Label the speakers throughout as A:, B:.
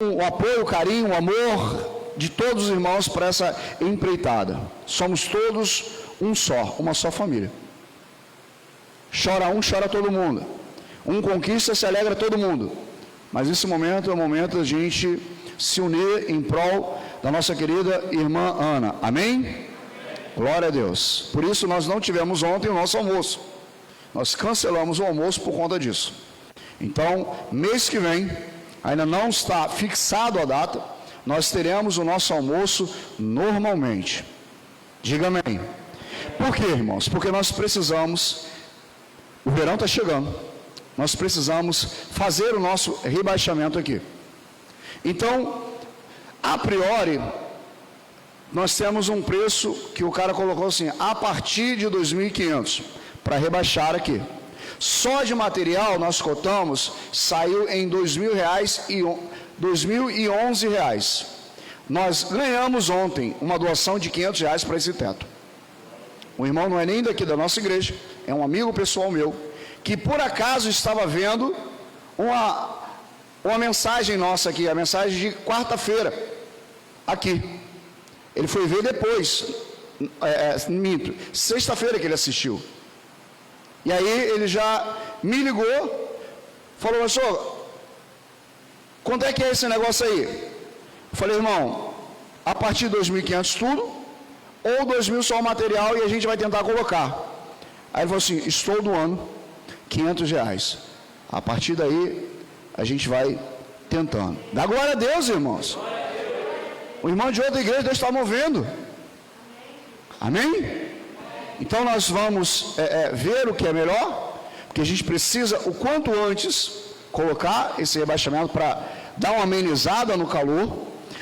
A: o apoio, o carinho, o amor de todos os irmãos para essa empreitada. Somos todos um só, uma só família. Chora um, chora todo mundo. Um conquista, se alegra todo mundo. Mas esse momento é o momento da gente se unir em prol da nossa querida irmã Ana. Amém? Glória a Deus. Por isso nós não tivemos ontem o nosso almoço. Nós cancelamos o almoço por conta disso. Então, mês que vem, ainda não está fixado a data, nós teremos o nosso almoço normalmente. Diga amém. Por quê, irmãos? Porque nós precisamos, o verão está chegando, nós precisamos fazer o nosso rebaixamento aqui. Então, a priori, nós temos um preço que o cara colocou assim, a partir de 2.500, para rebaixar aqui. Só de material nós cotamos, saiu em R$2.011. Nós ganhamos ontem uma doação de R$500 para esse teto. O irmão não é nem daqui da nossa igreja, é um amigo pessoal meu, que por acaso estava vendo uma mensagem nossa aqui, a mensagem de quarta-feira, aqui. Ele foi ver depois, minto, sexta-feira que ele assistiu. E aí ele já me ligou, falou, pastor, quanto é que é esse negócio aí? Eu falei, irmão, a partir de 2.500 tudo, ou 2.000 só o material e a gente vai tentar colocar. Aí ele falou assim, estou doando R$500. A partir daí, a gente vai tentando. Dá glória a Deus, irmãos. O irmão de outra igreja, Deus está movendo. Amém? Então nós vamos ver o que é melhor, porque a gente precisa, o quanto antes, colocar esse rebaixamento para dar uma amenizada no calor.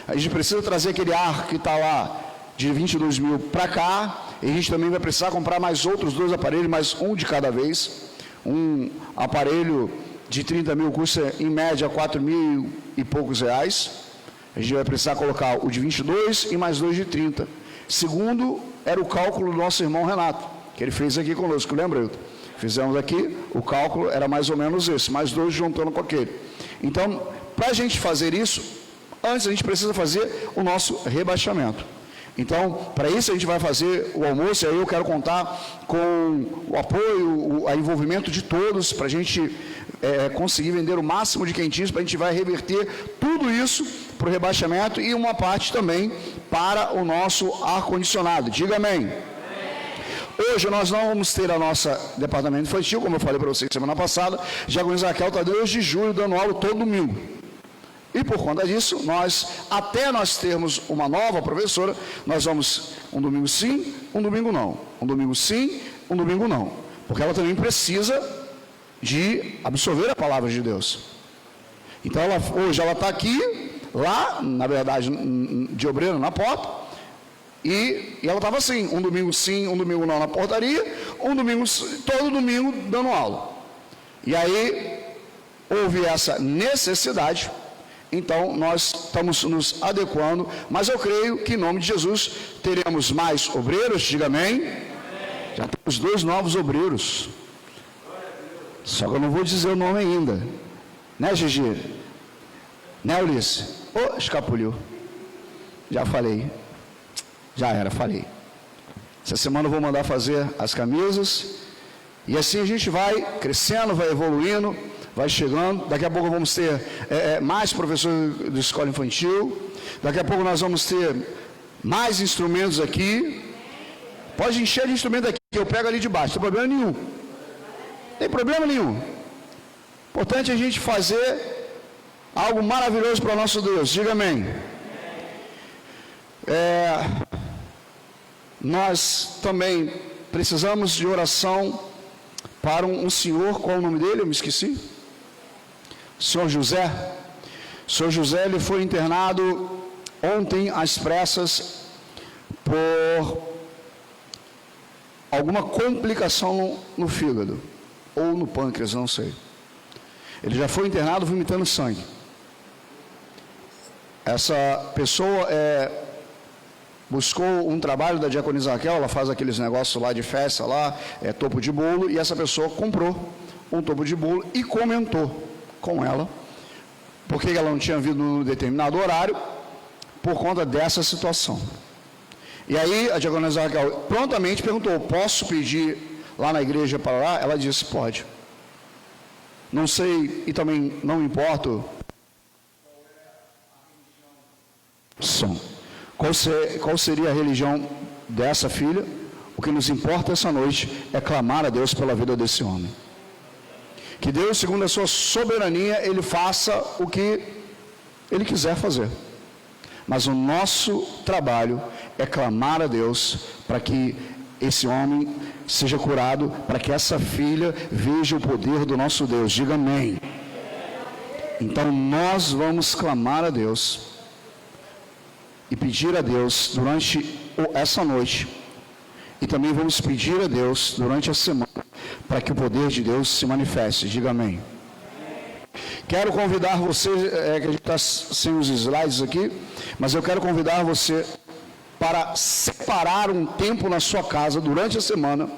A: A gente precisa trazer aquele ar que está lá de 22 mil para cá, e a gente também vai precisar comprar mais outros 2 aparelhos, mais um de cada vez. Um aparelho de 30 mil custa em média 4.000 e poucos reais. A gente vai precisar colocar o de 22 e mais 2 de 30. Segundo, era o cálculo do nosso irmão Renato, que ele fez aqui conosco, lembra, Hilton? Fizemos aqui, o cálculo era mais ou menos esse, mais 2 juntando com aquele. Então, para a gente fazer isso, antes a gente precisa fazer o nosso rebaixamento. Então, para isso a gente vai fazer o almoço, e aí eu quero contar com o apoio, o envolvimento de todos, para a gente conseguir vender o máximo de quentinhos, para a gente vai reverter tudo isso para o rebaixamento e uma parte também para o nosso ar-condicionado. Diga amém. Hoje nós não vamos ter a nossa departamento infantil, como eu falei para vocês semana passada, Diaconisa Raquel está desde julho dando aula todo domingo. E por conta disso, até nós termos uma nova professora, nós vamos um domingo sim, um domingo não. Um domingo sim, um domingo não. Porque ela também precisa de absorver a palavra de Deus. Então, hoje ela está aqui, lá, na verdade, de obreiro na porta, e ela estava assim, um domingo sim, um domingo não na portaria, um domingo, todo domingo dando aula. E aí, houve essa necessidade. Então, nós estamos nos adequando, mas eu creio que em nome de Jesus teremos mais obreiros, diga amém. Já temos 2 novos obreiros. Só que eu não vou dizer o nome ainda. Né, Gigi? Né, Ulisses? Escapuliu. Já falei. Já era, falei. Essa semana eu vou mandar fazer as camisas. E assim a gente vai crescendo, vai evoluindo, vai chegando. Daqui a pouco vamos ter mais professores de escola infantil. Daqui a pouco nós vamos ter mais instrumentos aqui. Pode encher de instrumento aqui, que eu pego ali de baixo, não tem problema nenhum. Não tem problema nenhum. Importante a gente fazer algo maravilhoso para o nosso Deus. Diga amém. Nós também precisamos de oração para um senhor, qual é o nome dele? Eu me esqueci. Senhor José. Senhor José, ele foi internado ontem às pressas por alguma complicação no fígado ou no pâncreas, não sei. Ele já foi internado vomitando sangue. Essa pessoa buscou um trabalho da Diaconisa Raquel, ela faz aqueles negócios lá de festa, lá, topo de bolo, e essa pessoa comprou um topo de bolo e comentou com ela Por que ela não tinha vindo num determinado horário? Por conta dessa situação. E aí a diaconisa Raquel prontamente perguntou: posso pedir lá na igreja para lá? Ela disse: pode. Não sei, e também não me importo qual seria a religião dessa filha. O que nos importa essa noite é clamar a Deus pela vida desse homem. Que Deus, segundo a sua soberania, Ele faça o que Ele quiser fazer. Mas o nosso trabalho é clamar a Deus para que esse homem seja curado, para que essa filha veja o poder do nosso Deus. Diga amém. Então nós vamos clamar a Deus e pedir a Deus durante essa noite, e também vamos pedir a Deus durante a semana, para que o poder de Deus se manifeste. Diga amém. Quero convidar você, que a gente está sem os slides aqui, mas eu quero convidar você para separar um tempo na sua casa durante a semana,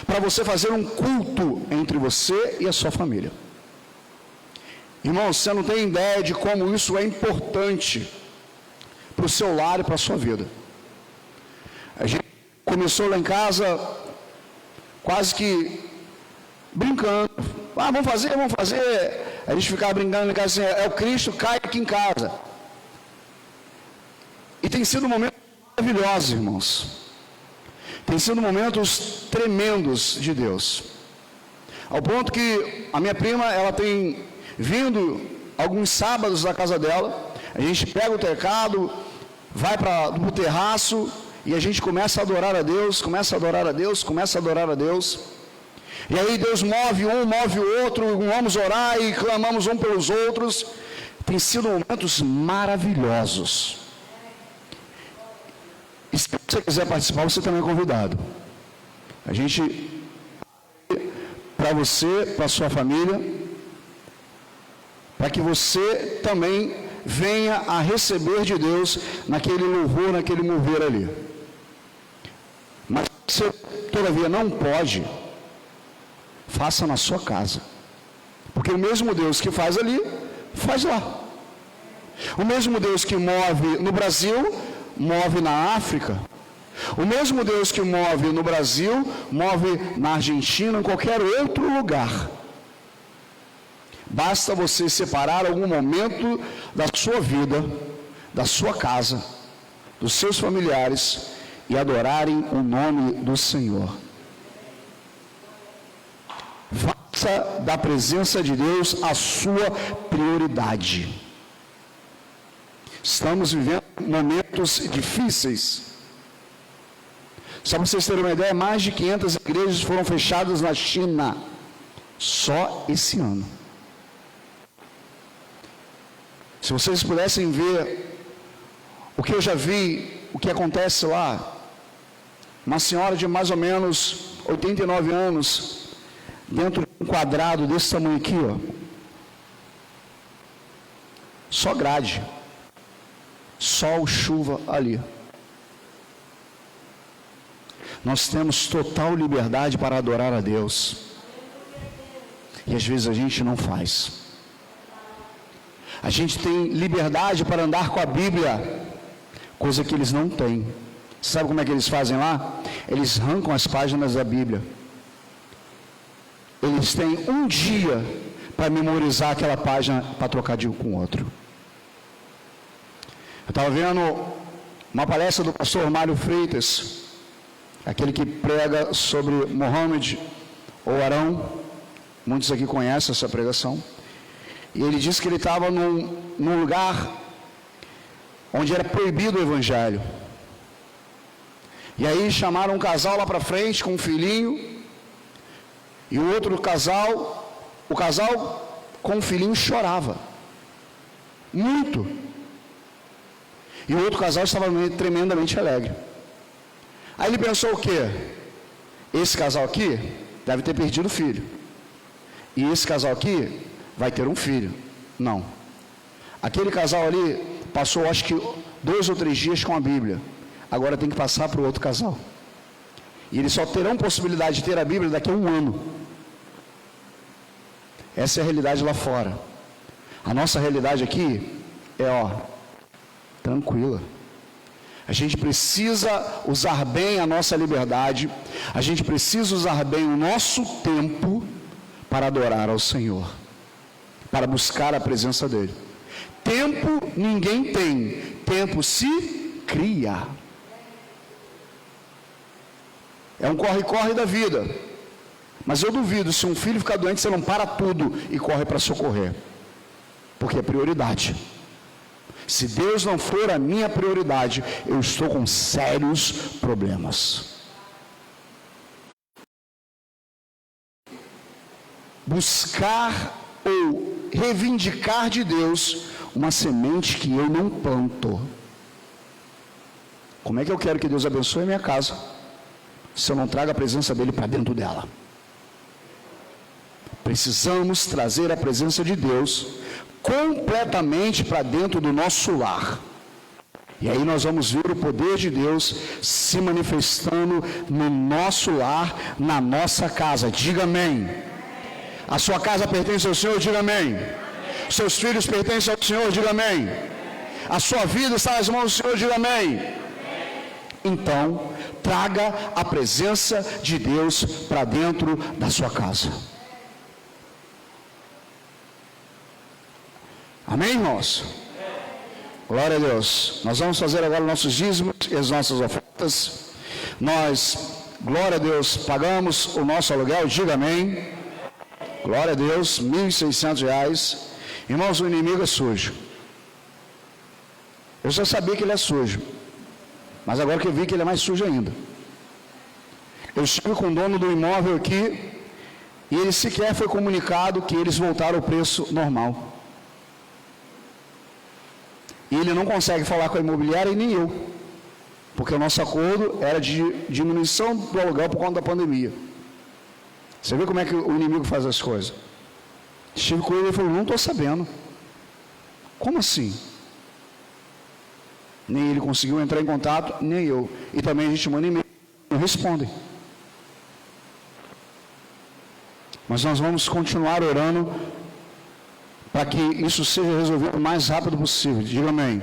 A: para você fazer um culto entre você e a sua família. Irmão, você não tem ideia de como isso é importante para o seu lar e para a sua vida. A gente começou lá em casa quase que brincando. Vamos fazer. A gente ficava brincando em casa assim: é o Cristo, cai aqui em casa. E tem sido momentos maravilhosos, irmãos. Tem sido momentos tremendos de Deus. Ao ponto que a minha prima, ela tem vindo alguns sábados da casa dela. A gente pega o teclado, vai para o terraço e a gente começa a adorar a Deus, começa a adorar a Deus. E aí Deus move um, move o outro, vamos orar e clamamos um pelos outros. Tem sido momentos maravilhosos. E se você quiser participar, você também é convidado. A gente, para você, para a sua família, para que você também venha a receber de Deus naquele louvor, naquele mover ali. Mas se você, todavia, não pode, faça na sua casa. Porque o mesmo Deus que faz ali, faz lá. O mesmo Deus que move no Brasil, move na África. O mesmo Deus que move no Brasil, move na Argentina, em qualquer outro lugar. Basta você separar algum momento da sua vida, da sua casa, dos seus familiares e adorarem o nome do Senhor. Faça da presença de Deus a sua prioridade. Estamos vivendo momentos difíceis. Só para vocês terem uma ideia, mais de 500 igrejas foram fechadas na China, só esse ano. Se vocês pudessem ver o que eu já vi, o que acontece lá, uma senhora de mais ou menos 89 anos, dentro de um quadrado desse tamanho aqui, ó, só grade, sol, chuva ali. Nós temos total liberdade para adorar a Deus, e às vezes a gente não faz. A gente tem liberdade para andar com a Bíblia, coisa que eles não têm. Sabe como é que eles fazem lá? Eles arrancam as páginas da Bíblia. Eles têm um dia para memorizar aquela página para trocar de um com o outro. Eu estava vendo uma palestra do pastor Mário Freitas, aquele que prega sobre Mohammed ou Arão. Muitos aqui conhecem essa pregação. E ele disse que ele estava num lugar onde era proibido o evangelho. E aí chamaram um casal lá para frente com um filhinho. E o outro casal, o casal com um filhinho chorava. Muito. E o outro casal estava tremendamente alegre. Aí ele pensou o quê? Esse casal aqui deve ter perdido o filho. E esse casal aqui vai ter um filho. Não. Aquele casal ali passou, acho que 2 ou 3 dias com a Bíblia. Agora tem que passar para o outro casal. E eles só terão possibilidade de ter a Bíblia daqui a 1 ano. Essa é a realidade lá fora. A nossa realidade aqui é, tranquila. A gente precisa usar bem a nossa liberdade, a gente precisa usar bem o nosso tempo para adorar ao Senhor, para buscar a presença dEle. Tempo ninguém tem, tempo se cria. É um corre-corre da vida. Mas eu duvido, se um filho ficar doente, você não para tudo e corre para socorrer, porque é prioridade. Se Deus não for a minha prioridade, eu estou com sérios problemas. Buscar ou reivindicar de Deus uma semente que eu não planto. Como é que eu quero que Deus abençoe a minha casa, se eu não trago a presença dEle para dentro dela? Precisamos trazer a presença de Deus completamente para dentro do nosso lar. E aí nós vamos ver o poder de Deus se manifestando no nosso lar, na nossa casa. Diga amém. A sua casa pertence ao Senhor, diga amém. Seus filhos pertencem ao Senhor, diga amém. A sua vida está nas mãos do Senhor, diga amém. Então, traga a presença de Deus para dentro da sua casa. Amém, irmãos? Glória a Deus. Nós vamos fazer agora nossos dízimos e as nossas ofertas. Nós, glória a Deus, pagamos o nosso aluguel, diga amém. Glória a Deus, R$1.600. Irmãos, o inimigo é sujo. Eu já sabia que ele é sujo, mas agora que eu vi que ele é mais sujo ainda. Eu estive com o dono do imóvel aqui, e ele sequer foi comunicado que eles voltaram ao preço normal. E ele não consegue falar com a imobiliária e nem eu, porque o nosso acordo era de diminuição do aluguel por conta da pandemia. Você vê como é que o inimigo faz as coisas. Estive com ele e falou, não estou sabendo. Como assim? Nem ele conseguiu entrar em contato, nem eu. E também a gente manda e-mail, não respondem. Mas nós vamos continuar orando para que isso seja resolvido o mais rápido possível. Diga amém.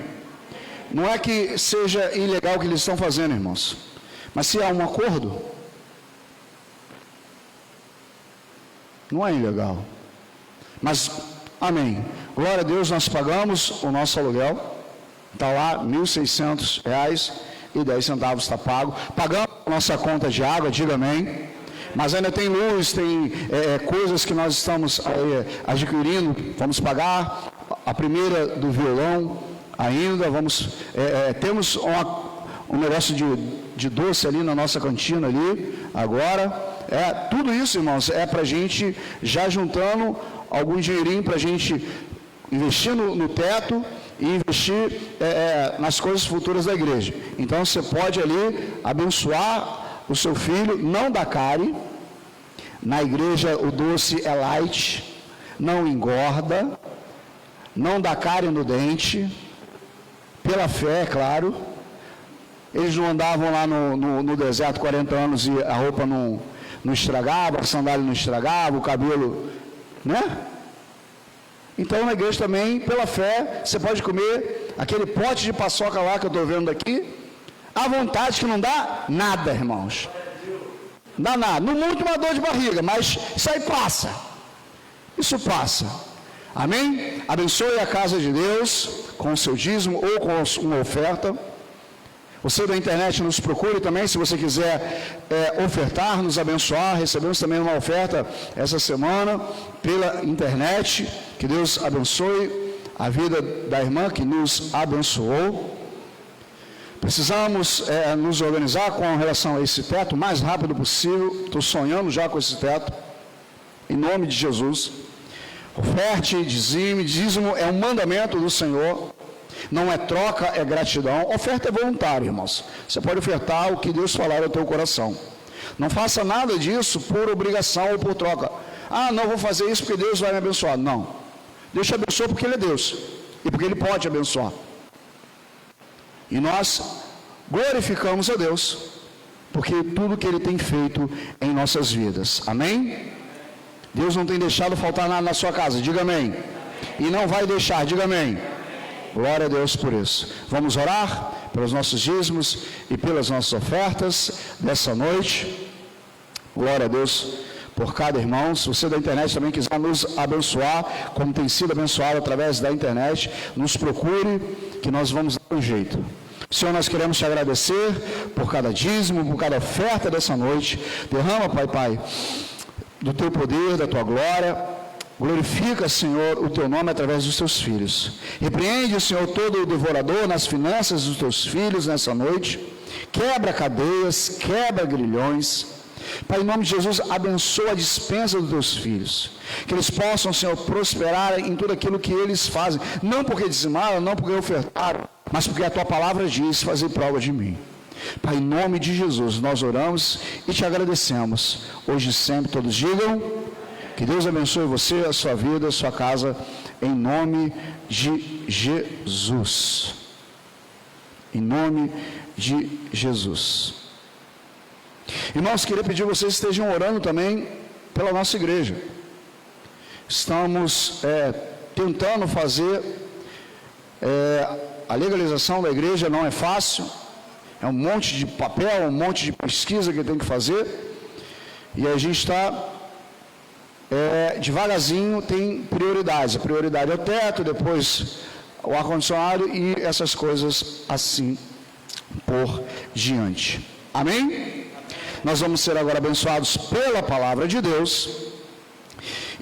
A: Não é que seja ilegal o que eles estão fazendo, irmãos, mas se há um acordo, não é ilegal. Mas, amém. Glória a Deus, nós pagamos o nosso aluguel, está lá, R$1.600,10 está pago. Pagamos a nossa conta de água, diga amém. Mas ainda tem luz, tem coisas que nós estamos adquirindo, vamos pagar a primeira do violão ainda, temos um negócio de doce ali na nossa cantina ali, agora, tudo isso, irmãos, é para a gente já juntando algum dinheirinho para a gente investir no teto e investir nas coisas futuras da igreja. Então você pode ali abençoar o seu filho, não dá cárie. Na igreja o doce é light, não engorda, não dá cárie no dente, pela fé, é claro. Eles não andavam lá no deserto 40 anos e a roupa não estragava, a sandália não estragava, o cabelo, né? Então na igreja também, pela fé, você pode comer aquele pote de paçoca lá que eu estou vendo aqui, à vontade, que não dá nada, irmãos. Não dá nada. Não muito uma dor de barriga, mas isso aí passa. Isso passa. Amém? Abençoe a casa de Deus com o seu dízimo ou com uma oferta. Você da internet nos procure também, se você quiser ofertar, nos abençoar. Recebemos também uma oferta essa semana pela internet. Que Deus abençoe a vida da irmã que nos abençoou. Precisamos nos organizar com relação a esse teto o mais rápido possível. Estou sonhando já com esse teto, em nome de Jesus. Oferte, dizime, dízimo é um mandamento do Senhor, não é troca, é gratidão. Oferta é voluntária, irmãos. Você pode ofertar o que Deus falar ao teu coração. Não faça nada disso por obrigação ou por troca. Ah, não vou fazer isso porque Deus vai me abençoar. Não. Deus te abençoa porque Ele é Deus e porque Ele pode abençoar. E nós glorificamos a Deus, porque tudo que Ele tem feito em nossas vidas. Amém? Deus não tem deixado faltar nada na sua casa. Diga amém. e não vai deixar. Diga amém. Glória a Deus por isso. Vamos orar pelos nossos dízimos e pelas nossas ofertas dessa noite. Glória a Deus por cada irmão. Se você da internet também quiser nos abençoar, como tem sido abençoado através da internet, nos procure, que nós vamos dar um jeito. Senhor, nós queremos te agradecer por cada dízimo, por cada oferta dessa noite. Derrama, Pai, do teu poder, da tua glória. Glorifica, Senhor, o teu nome através dos teus filhos. Repreende, Senhor, todo o devorador nas finanças dos teus filhos nessa noite. Quebra cadeias, quebra grilhões. Pai, em nome de Jesus, abençoa a dispensa dos teus filhos. Que eles possam, Senhor, prosperar em tudo aquilo que eles fazem. Não porque dizimaram, não porque ofertaram, mas porque a tua palavra diz: fazer prova de mim. Pai, em nome de Jesus, nós oramos e te agradecemos. Hoje e sempre, todos digam: que Deus abençoe você, a sua vida, a sua casa, em nome de Jesus. Em nome de Jesus. Irmãos, queria pedir que vocês estejam orando também pela nossa igreja. Estamos tentando fazer a legalização da igreja. Não é fácil, é um monte de papel, um monte de pesquisa que tem que fazer, e a gente está devagarzinho. Tem prioridades. A prioridade é o teto, depois o ar-condicionado e essas coisas assim por diante. Amém? Nós vamos ser agora abençoados pela palavra de Deus,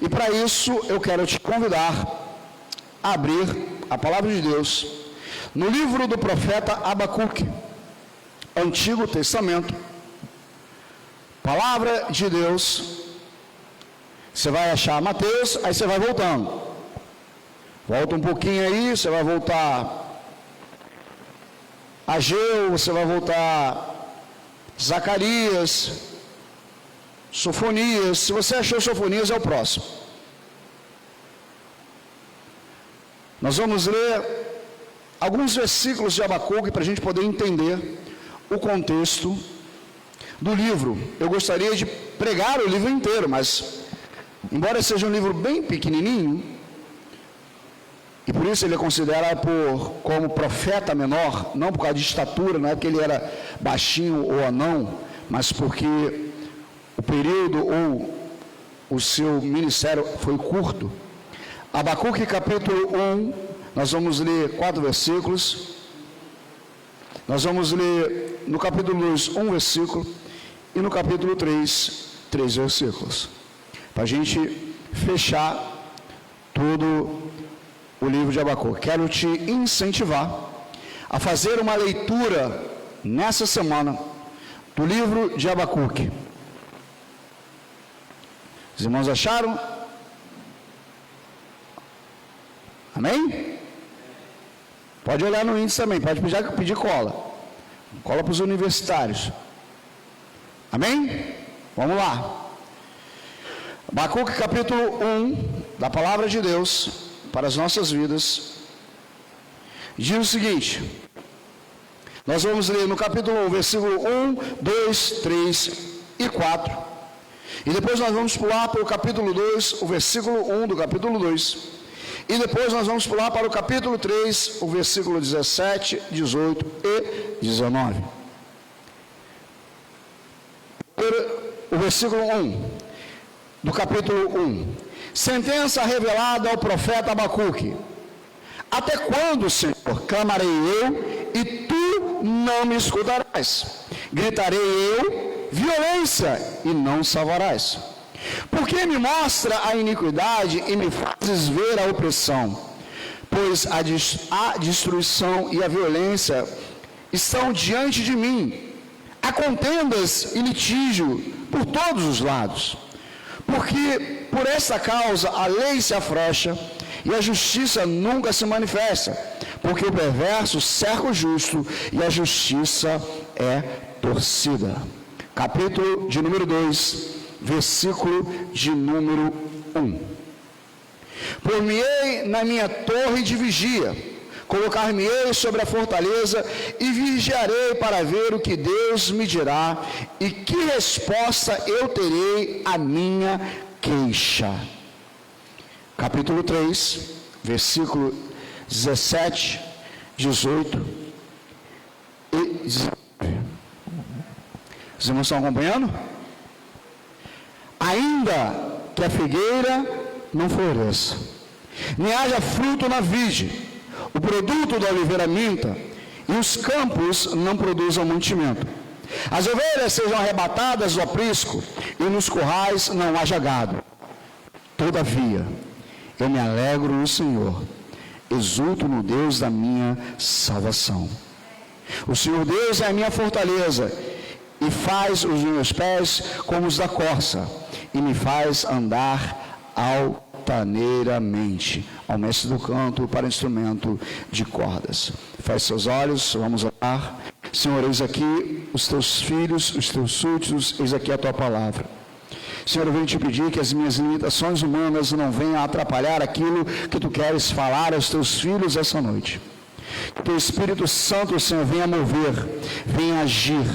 A: e para isso eu quero te convidar a abrir a palavra de Deus no livro do profeta Abacuque, Antigo Testamento. Palavra de Deus. Você vai achar Mateus, aí você vai voltando. Volta um pouquinho aí, você vai voltar Ageu, você vai voltar Zacarias, Sofonias. Se você achou Sofonias, é o próximo. Nós vamos ler alguns versículos de Abacuque para a gente poder entender o contexto do livro. Eu gostaria de pregar o livro inteiro, mas embora seja um livro bem pequenininho, e por isso ele é considerado como profeta menor, não por causa de estatura, não é porque ele era baixinho ou anão, mas porque o período ou o seu ministério foi curto. Abacuque capítulo 1, nós vamos ler 4 versículos. Nós vamos ler no capítulo 2 um versículo, e no capítulo 3, 3 versículos, para a gente fechar todo o livro de Abacuque. Quero te incentivar a fazer uma leitura nessa semana do livro de Abacuque. Os irmãos acharam? Amém? Pode olhar no índice também, pode pedir cola. Cola para os universitários. Amém? Vamos lá. Abacuque capítulo 1, da palavra de Deus para as nossas vidas, diz o seguinte. Nós vamos ler no capítulo 1, versículo 1, 2, 3 e 4. E depois nós vamos pular para o capítulo 2, o versículo 1 do capítulo 2. E depois nós vamos pular para o capítulo 3, o versículo 17, 18 e 19. O versículo 1 do capítulo 1. Sentença revelada ao profeta Abacuque. Até quando, Senhor, clamarei eu e tu não me escutarás? Gritarei eu violência e não salvarás. Porque me mostra a iniquidade e me fazes ver a opressão? Pois a destruição e a violência estão diante de mim. Há contendas e litígio por todos os lados. Porque por essa causa a lei se afrouxa e a justiça nunca se manifesta. Porque o perverso cerca o justo e a justiça é torcida. Capítulo de número 2, versículo de número 1. Por-me-ei na minha torre de vigia, colocar-me-ei sobre a fortaleza e vigiarei para ver o que Deus me dirá e que resposta eu terei à minha queixa. Capítulo 3, versículo 17, 18 e 19. Os irmãos estão acompanhando? Ainda que a figueira não floresça, nem haja fruto na vide, o produto da oliveira minta, e os campos não produzam mantimento. As ovelhas sejam arrebatadas do aprisco, e nos currais não haja gado. Todavia, eu me alegro no Senhor, exulto no Deus da minha salvação. O Senhor Deus é a minha fortaleza, e faz os meus pés como os da corça, e me faz andar altaneiramente. Ao mestre do canto para instrumento de cordas. Feche seus olhos, vamos orar. Senhor, eis aqui os teus filhos, os teus súditos, eis aqui a tua palavra. Senhor, eu venho te pedir que as minhas limitações humanas não venham a atrapalhar aquilo que tu queres falar aos teus filhos essa noite. Que o Espírito Santo, Senhor, venha mover, venha agir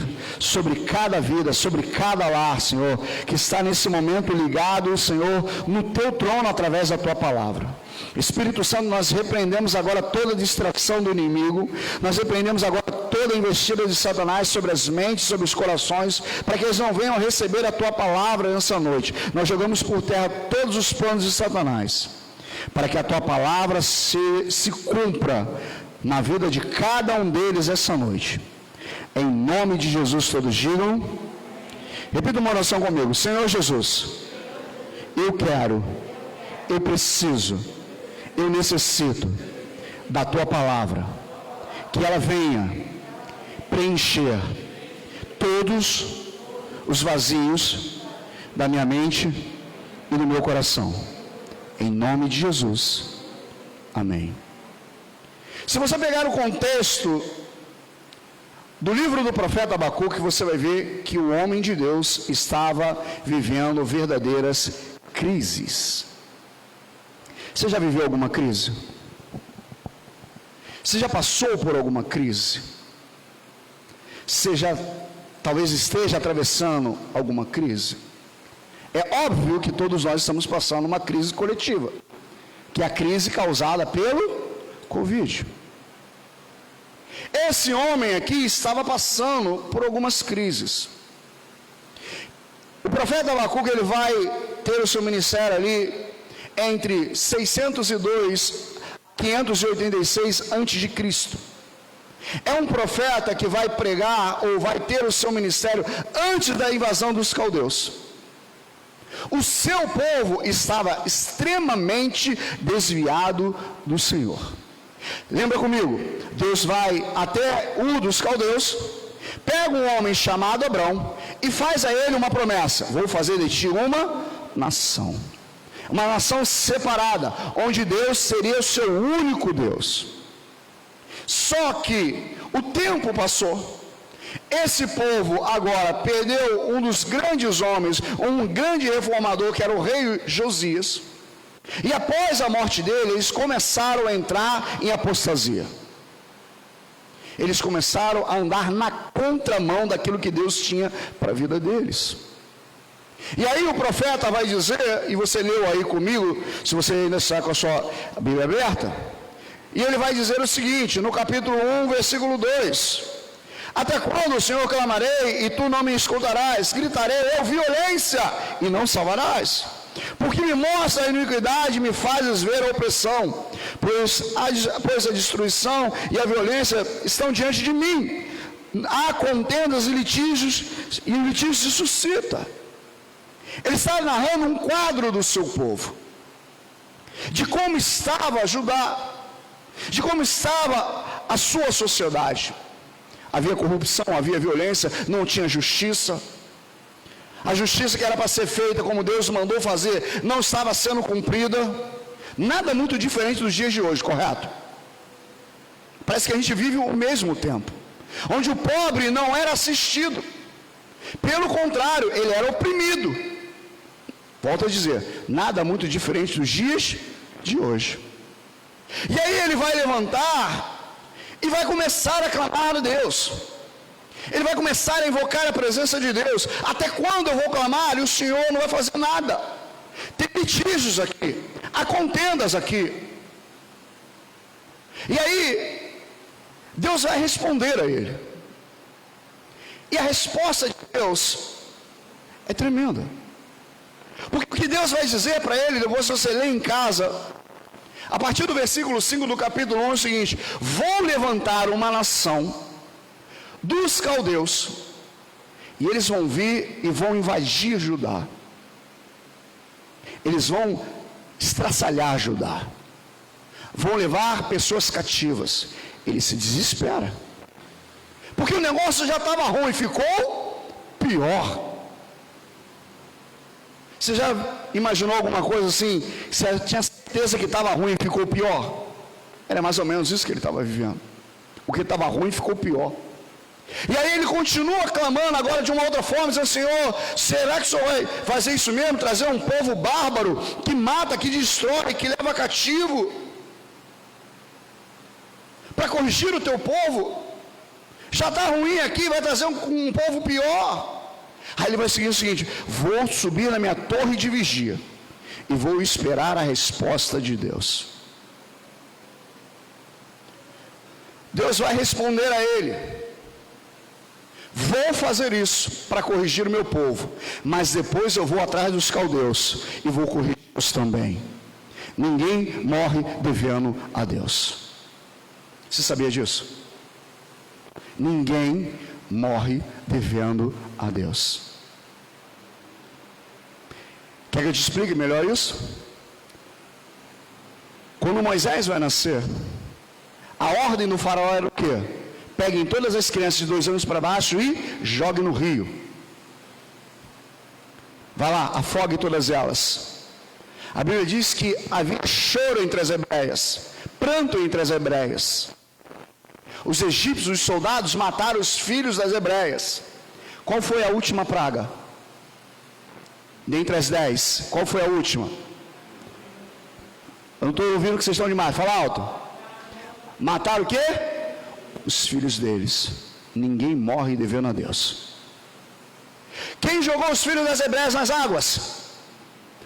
A: sobre cada vida, sobre cada lar, Senhor, que está nesse momento ligado, Senhor, no teu trono através da tua palavra. Espírito Santo, nós repreendemos agora toda distração do inimigo, nós repreendemos agora toda investida de Satanás sobre as mentes, sobre os corações, para que eles não venham receber a tua palavra nessa noite. Nós jogamos por terra todos os planos de Satanás, para que a tua palavra se cumpra na vida de cada um deles essa noite. Em nome de Jesus todos digam. Repita uma oração comigo. Senhor Jesus, eu quero, eu preciso, eu necessito da tua palavra, que ela venha preencher todos os vazios da minha mente e do meu coração. Em nome de Jesus. Amém. Se você pegar o contexto do livro do profeta Abacuque, você vai ver que o homem de Deus estava vivendo verdadeiras crises. Você já viveu alguma crise? Você já passou por alguma crise? Você já talvez esteja atravessando alguma crise? É óbvio que todos nós estamos passando uma crise coletiva, que é a crise causada pelo Covid. Esse homem aqui estava passando por algumas crises. O profeta Abacuque, ele vai ter o seu ministério ali entre 602 e 586 a.C. É um profeta que vai pregar ou vai ter o seu ministério antes da invasão dos caldeus. O seu povo estava extremamente desviado do Senhor. Lembra comigo, Deus vai até Ur dos caldeus, pega um homem chamado Abrão e faz a ele uma promessa: vou fazer de ti uma nação separada, onde Deus seria o seu único Deus. Só que o tempo passou, esse povo agora perdeu um dos grandes homens, um grande reformador, que era o rei Josias. E após a morte dele, eles começaram a entrar em apostasia. Eles começaram a andar na contramão daquilo que Deus tinha para a vida deles. E aí o profeta vai dizer, e você leu aí comigo, se você ainda está com a sua Bíblia aberta, e ele vai dizer o seguinte, no capítulo 1, versículo 2: até quando, Senhor, clamarei e tu não me escutarás? Gritarei eu violência e não salvarás? Porque me mostra a iniquidade, me fazes ver a opressão, pois a destruição e a violência estão diante de mim. Há contendas e litígios o litígio se suscita. Ele está narrando um quadro do seu povo, de como estava Judá, de como estava a sua sociedade. Havia corrupção, havia violência, não tinha justiça. A justiça que era para ser feita como Deus mandou fazer não estava sendo cumprida. Nada muito diferente dos dias de hoje, correto? Parece que a gente vive o mesmo tempo, onde o pobre não era assistido, pelo contrário, ele era oprimido. Volto a dizer, nada muito diferente dos dias de hoje. E aí ele vai levantar e vai começar a clamar a Deus. Ele vai começar a invocar a presença de Deus. Até quando eu vou clamar e o Senhor não vai fazer nada? Tem litígios aqui, há contendas aqui. E aí, Deus vai responder a ele. E a resposta de Deus é tremenda. Porque o que Deus vai dizer para ele, depois você lê em casa, a partir do versículo 5 do capítulo 1 é o seguinte: vou levantar uma nação dos caldeus, e eles vão vir e vão invadir Judá. Eles vão estraçalhar Judá, vão levar pessoas cativas. Ele se desespera, porque o negócio já estava ruim, ficou pior. Você já imaginou alguma coisa assim? Você tinha certeza que estava ruim e ficou pior? Era mais ou menos isso que ele estava vivendo. O que estava ruim ficou pior. E aí ele continua clamando agora de uma outra forma, dizendo: Senhor, será que o Senhor vai fazer isso mesmo? Trazer um povo bárbaro, que mata, que destrói, que leva cativo, para corrigir o teu povo? Já está ruim aqui, vai trazer um povo pior. Aí ele vai seguir o seguinte: vou subir na minha torre de vigia e vou esperar a resposta de Deus. Deus vai responder a ele: vou fazer isso para corrigir o meu povo, mas depois eu vou atrás dos caldeus e vou corrigi-los também. Ninguém morre devendo a Deus. Você sabia disso? Ninguém morre devendo a Deus. Quer que eu te explique melhor isso? Quando Moisés vai nascer, a ordem do faraó era o quê? Peguem todas as crianças de 2 anos para baixo e joguem no rio. Vai lá, afogue todas elas. A Bíblia diz que havia choro entre as hebreias, pranto entre as hebreias. Os egípcios, os soldados, mataram os filhos das hebreias. Qual foi a última praga? Dentre as 10, qual foi a última? Eu não estou ouvindo o que vocês estão demais, fala alto. Mataram o quê? Os filhos deles. Ninguém morre devendo a Deus. Quem jogou os filhos das hebreias nas águas?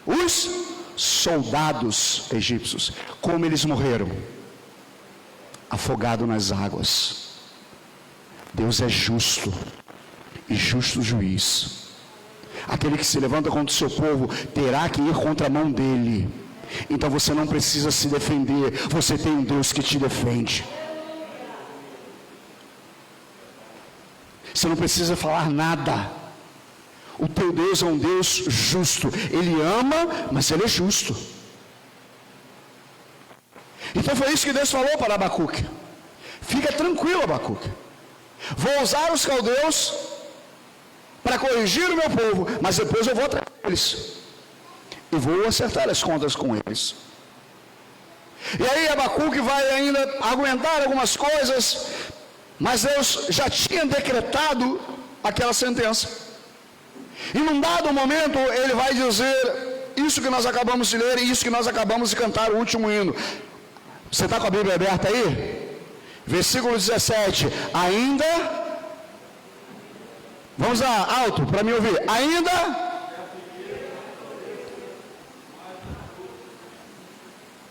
A: Os soldados egípcios. Como eles morreram? Afogados nas águas. Deus é justo e justo juiz. Aquele que se levanta contra o seu povo terá que ir contra a mão dele. Então você não precisa se defender, você tem um Deus que te defende. Você não precisa falar nada. O teu Deus é um Deus justo. Ele ama, mas ele é justo. Então foi isso que Deus falou para Abacuque: fica tranquilo, Abacuque, vou usar os caldeus para corrigir o meu povo, mas depois eu vou atrás deles e vou acertar as contas com eles. E aí Abacuque vai ainda argumentar algumas coisas, mas Deus já tinha decretado aquela sentença. E num dado momento ele vai dizer isso que nós acabamos de ler e isso que nós acabamos de cantar, o último hino. Você está com a Bíblia aberta aí? Versículo 17. Ainda, vamos lá, alto, para me ouvir. Ainda,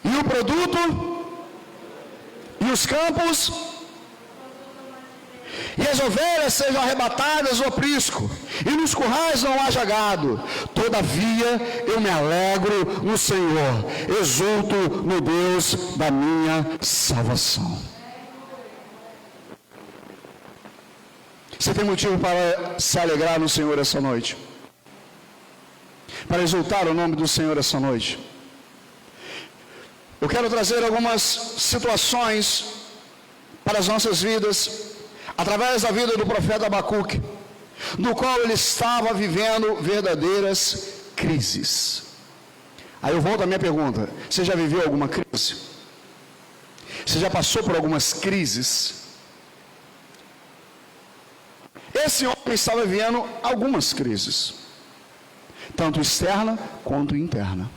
A: e o produto, e os campos, e as ovelhas sejam arrebatadas do aprisco, e nos currais não haja gado. Todavia eu me alegro no Senhor, exulto no Deus da minha salvação. Você tem motivo para se alegrar no Senhor essa noite, para exultar o nome do Senhor essa noite. Eu quero trazer algumas situações para as nossas vidas, através da vida do profeta Abacuque, no qual ele estava vivendo verdadeiras crises. Aí eu volto à minha pergunta: você já viveu alguma crise? Você já passou por algumas crises? Esse homem estava vivendo algumas crises, tanto externa quanto interna.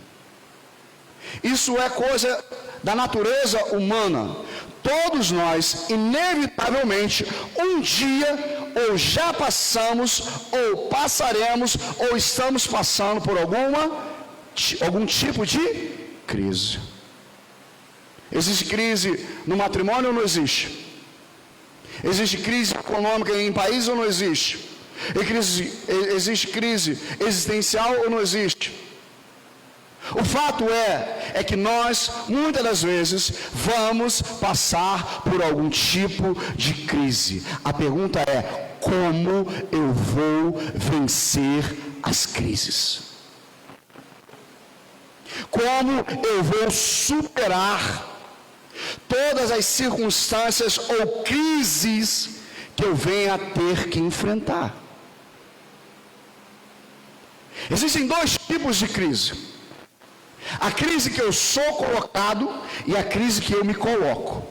A: Isso é coisa da natureza humana. Todos nós, inevitavelmente, um dia, ou já passamos, ou passaremos, ou estamos passando por algum tipo de crise. Existe crise no matrimônio ou não existe? Existe crise econômica em país ou não existe? Existe crise existencial ou não existe? O fato é que nós, muitas das vezes, vamos passar por algum tipo de crise. A pergunta é, como eu vou vencer as crises? Como eu vou superar todas as circunstâncias ou crises que eu venha a ter que enfrentar? Existem dois tipos de crise. A crise que eu sou colocado e a crise que eu me coloco.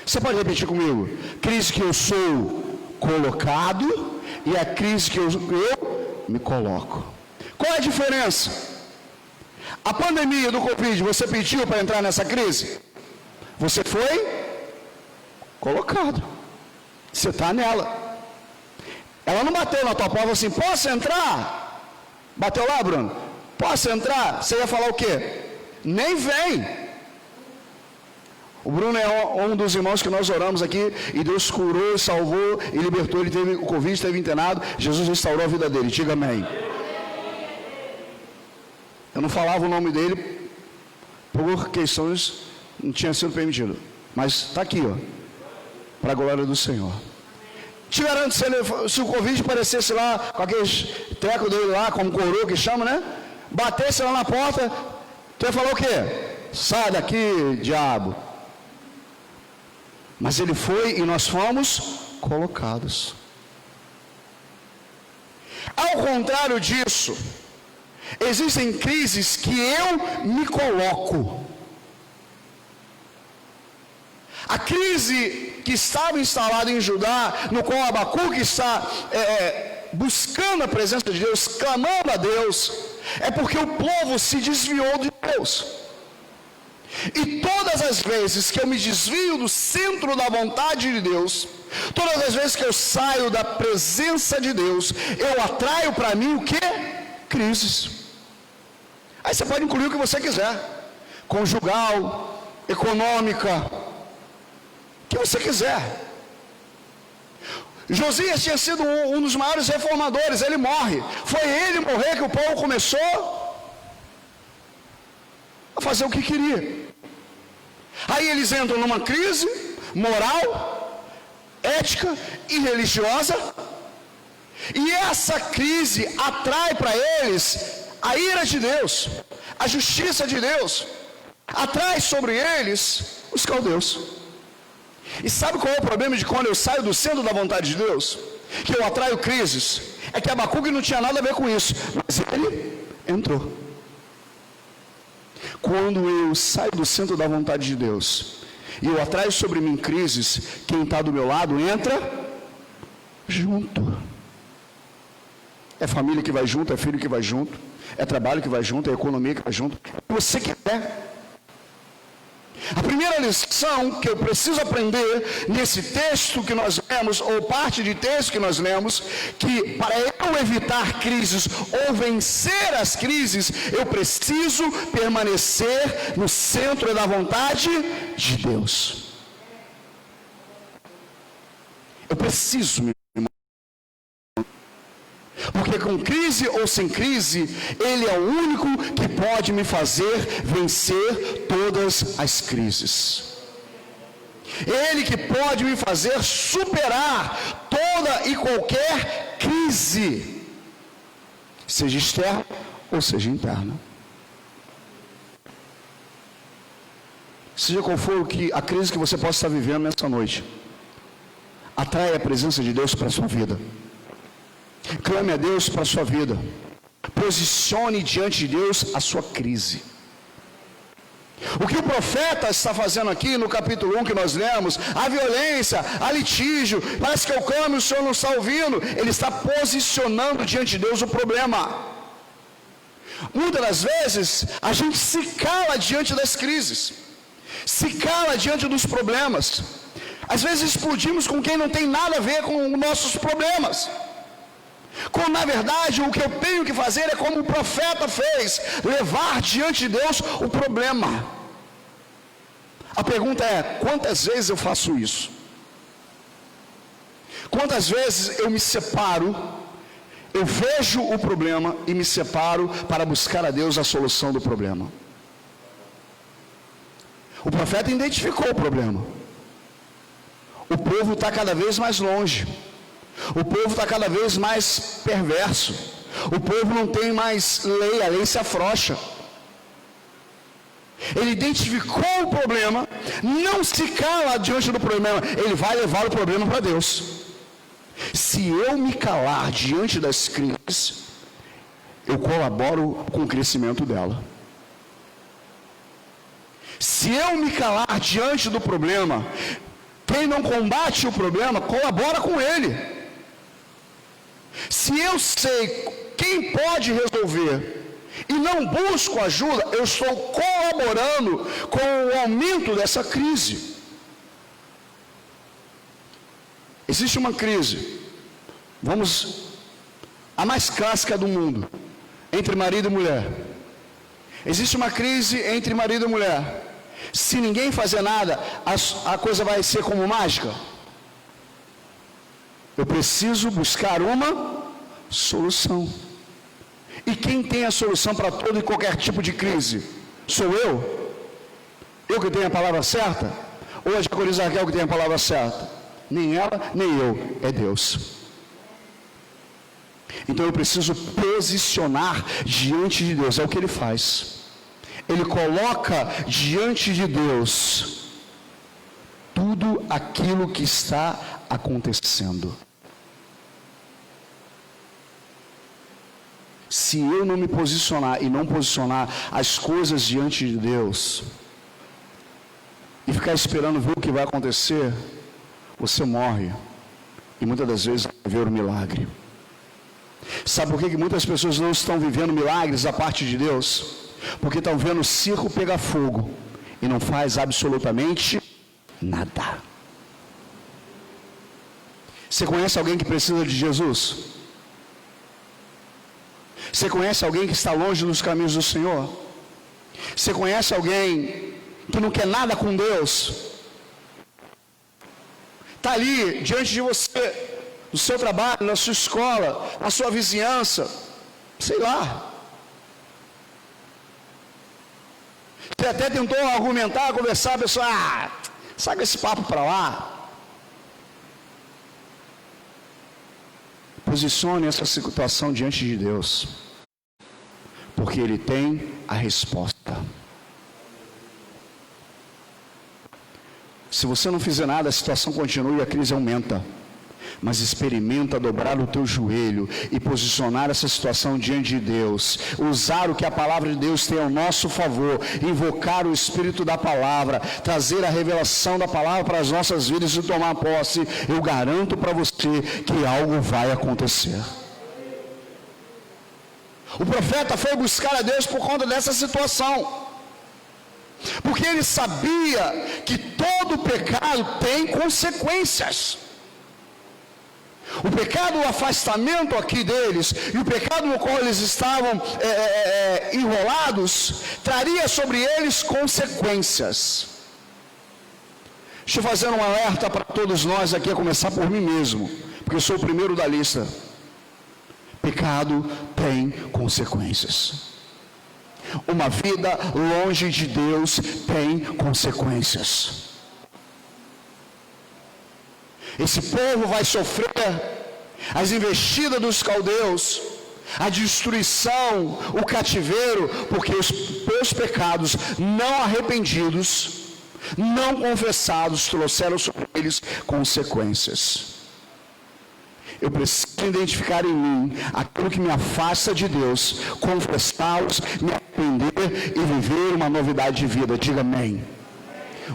A: Você pode repetir comigo? Crise que eu sou colocado e a crise que eu me coloco. Qual é a diferença? A pandemia do Covid, você pediu para entrar nessa crise? Você foi colocado. Você está nela. Ela não bateu na tua porta assim, posso entrar? Bateu lá, Bruno? Posso entrar? Você ia falar o quê? Nem vem. O Bruno é um dos irmãos que nós oramos aqui, e Deus curou, salvou e libertou. Ele teve o Covid, esteve internado, Jesus restaurou a vida dele. Diga amém. Eu não falava o nome dele por questões, não tinha sido permitido. Mas está aqui, ó, para a glória do Senhor. Te garanto, se o Covid aparecesse lá, com aqueles trecos dele lá, como coroa que chama, né? Batesse lá na porta, tu ia falar o quê? Sai daqui, diabo. Mas ele foi e nós fomos colocados. Ao contrário disso, existem crises que eu me coloco. A crise que estava instalada em Judá, no qual Abacuque está buscando a presença de Deus, clamando a Deus, é porque o povo se desviou de Deus. E todas as vezes que eu me desvio do centro da vontade de Deus, todas as vezes que eu saio da presença de Deus, eu atraio para mim o que? Crises. Aí você pode incluir o que você quiser, conjugal, econômica, o que você quiser. Josias tinha sido um dos maiores reformadores, ele morre. Foi ele morrer que o povo começou a fazer o que queria. Aí eles entram numa crise moral, ética e religiosa, e essa crise atrai para eles a ira de Deus, a justiça de Deus, atrai sobre eles os caldeus. E sabe qual é o problema de quando eu saio do centro da vontade de Deus? Que eu atraio crises. É que Abacuque não tinha nada a ver com isso, mas ele entrou. Quando eu saio do centro da vontade de Deus e eu atraio sobre mim crises, quem está do meu lado entra junto. É família que vai junto, é filho que vai junto, é trabalho que vai junto, é economia que vai junto, é você que quer. A primeira lição que eu preciso aprender nesse texto que nós lemos, ou parte de texto que nós lemos, que para eu evitar crises ou vencer as crises, eu preciso permanecer no centro da vontade de Deus. Eu preciso me... Porque com crise ou sem crise, Ele é o único que pode me fazer vencer todas as crises. Ele que pode me fazer superar toda e qualquer crise, seja externa ou seja interna. Seja qual for a crise que você possa estar vivendo nessa noite, atraia a presença de Deus para a sua vida. Clame a Deus para a sua vida. Posicione diante de Deus a sua crise. O que o profeta está fazendo aqui no capítulo 1 que nós lemos, a violência, a litígio, parece que eu clamo e o Senhor não está ouvindo. Ele está posicionando diante de Deus o problema. Muitas das vezes a gente se cala diante das crises, se cala diante dos problemas. Às vezes explodimos com quem não tem nada a ver com nossos problemas, quando na verdade o que eu tenho que fazer é como o profeta fez, levar diante de Deus o problema. pergunta é: quantas vezes eu faço isso? Quantas vezes eu me separo, eu vejo o problema e me separo para buscar a Deus a solução do problema? O profeta identificou o problema. O povo está cada vez mais longe. O povo está cada vez mais perverso. O povo não tem mais lei, a lei se afrouxa. Ele identificou o problema, não se cala diante do problema, ele vai levar o problema para Deus. Se eu me calar diante das crises, eu colaboro com o crescimento dela. Se eu me calar diante do problema, quem não combate o problema, colabora com ele. Se eu sei quem pode resolver e não busco ajuda, eu estou colaborando com o aumento dessa crise. Existe uma crise, a mais clássica do mundo, entre marido e mulher. Existe uma crise entre marido e mulher. Se ninguém fazer nada, a coisa vai ser como mágica. Eu preciso buscar uma solução. E quem tem a solução para todo e qualquer tipo de crise? Sou eu? Eu que tenho a palavra certa? Ou a diaconisa Raquel que tem a palavra certa? Nem ela, nem eu, é Deus. Então eu preciso posicionar diante de Deus, é o que Ele faz. Ele coloca diante de Deus tudo aquilo que está acontecendo. Se eu não me posicionar e não posicionar as coisas diante de Deus, e ficar esperando ver o que vai acontecer, você morre, e muitas das vezes vai ver o milagre. Sabe por que muitas pessoas não estão vivendo milagres da parte de Deus? Porque estão vendo o circo pegar fogo, e não faz absolutamente nada. Você conhece alguém que precisa de Jesus? Você conhece alguém que está longe dos caminhos do Senhor? Você conhece alguém que não quer nada com Deus? Está ali diante de você, no seu trabalho, na sua escola, na sua vizinhança, sei lá. Você até tentou argumentar, conversar, a pessoa, saca esse papo para lá. Posicione essa situação diante de Deus, porque Ele tem a resposta. Se você não fizer nada, a situação continua e a crise aumenta. Mas experimenta dobrar o teu joelho e posicionar essa situação diante de Deus, usar o que a palavra de Deus tem ao nosso favor, invocar o Espírito da palavra, trazer a revelação da palavra para as nossas vidas e tomar posse. Eu garanto para você que algo vai acontecer. O profeta foi buscar a Deus por conta dessa situação, porque ele sabia que todo pecado tem consequências. O pecado, o afastamento aqui deles, e o pecado no qual eles estavam enrolados, traria sobre eles consequências. Deixa eu fazer um alerta para todos nós aqui, a começar por mim mesmo, porque eu sou o primeiro da lista. Pecado tem consequências. Uma vida longe de Deus tem consequências. Esse povo vai sofrer as investidas dos caldeus, a destruição, o cativeiro, porque os seus pecados não arrependidos, não confessados, trouxeram sobre eles consequências. Eu preciso identificar em mim aquilo que me afasta de Deus, confessá-los, me arrepender e viver uma novidade de vida. Diga amém.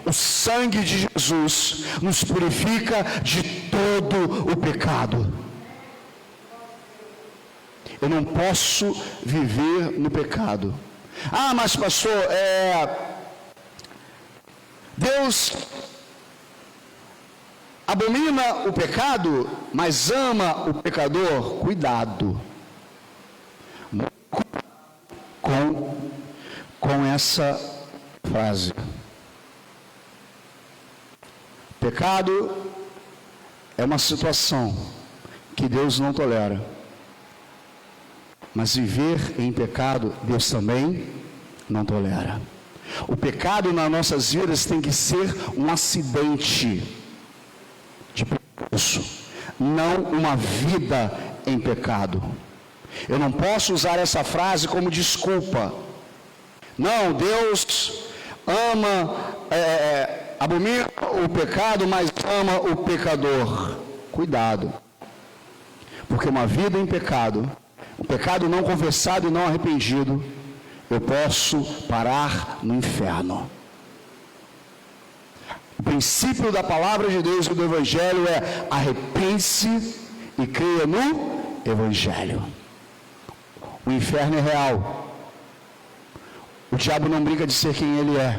A: O sangue de Jesus nos purifica de todo o pecado. Eu não posso viver no pecado. Mas pastor, Deus abomina o pecado, mas ama o pecador. Cuidado com essa frase. Pecado é uma situação que Deus não tolera. Mas viver em pecado, Deus também não tolera. O pecado nas nossas vidas tem que ser um acidente de percurso, não uma vida em pecado. Eu não posso usar essa frase como desculpa. Não, Deus ama, abomina o pecado, mas ama o pecador. Cuidado, porque uma vida em pecado, o pecado não confessado e não arrependido, eu posso parar no inferno. O princípio da palavra de Deus e do Evangelho é: arrepende-se e creia no Evangelho. O inferno é real. O diabo não brinca de ser quem ele é.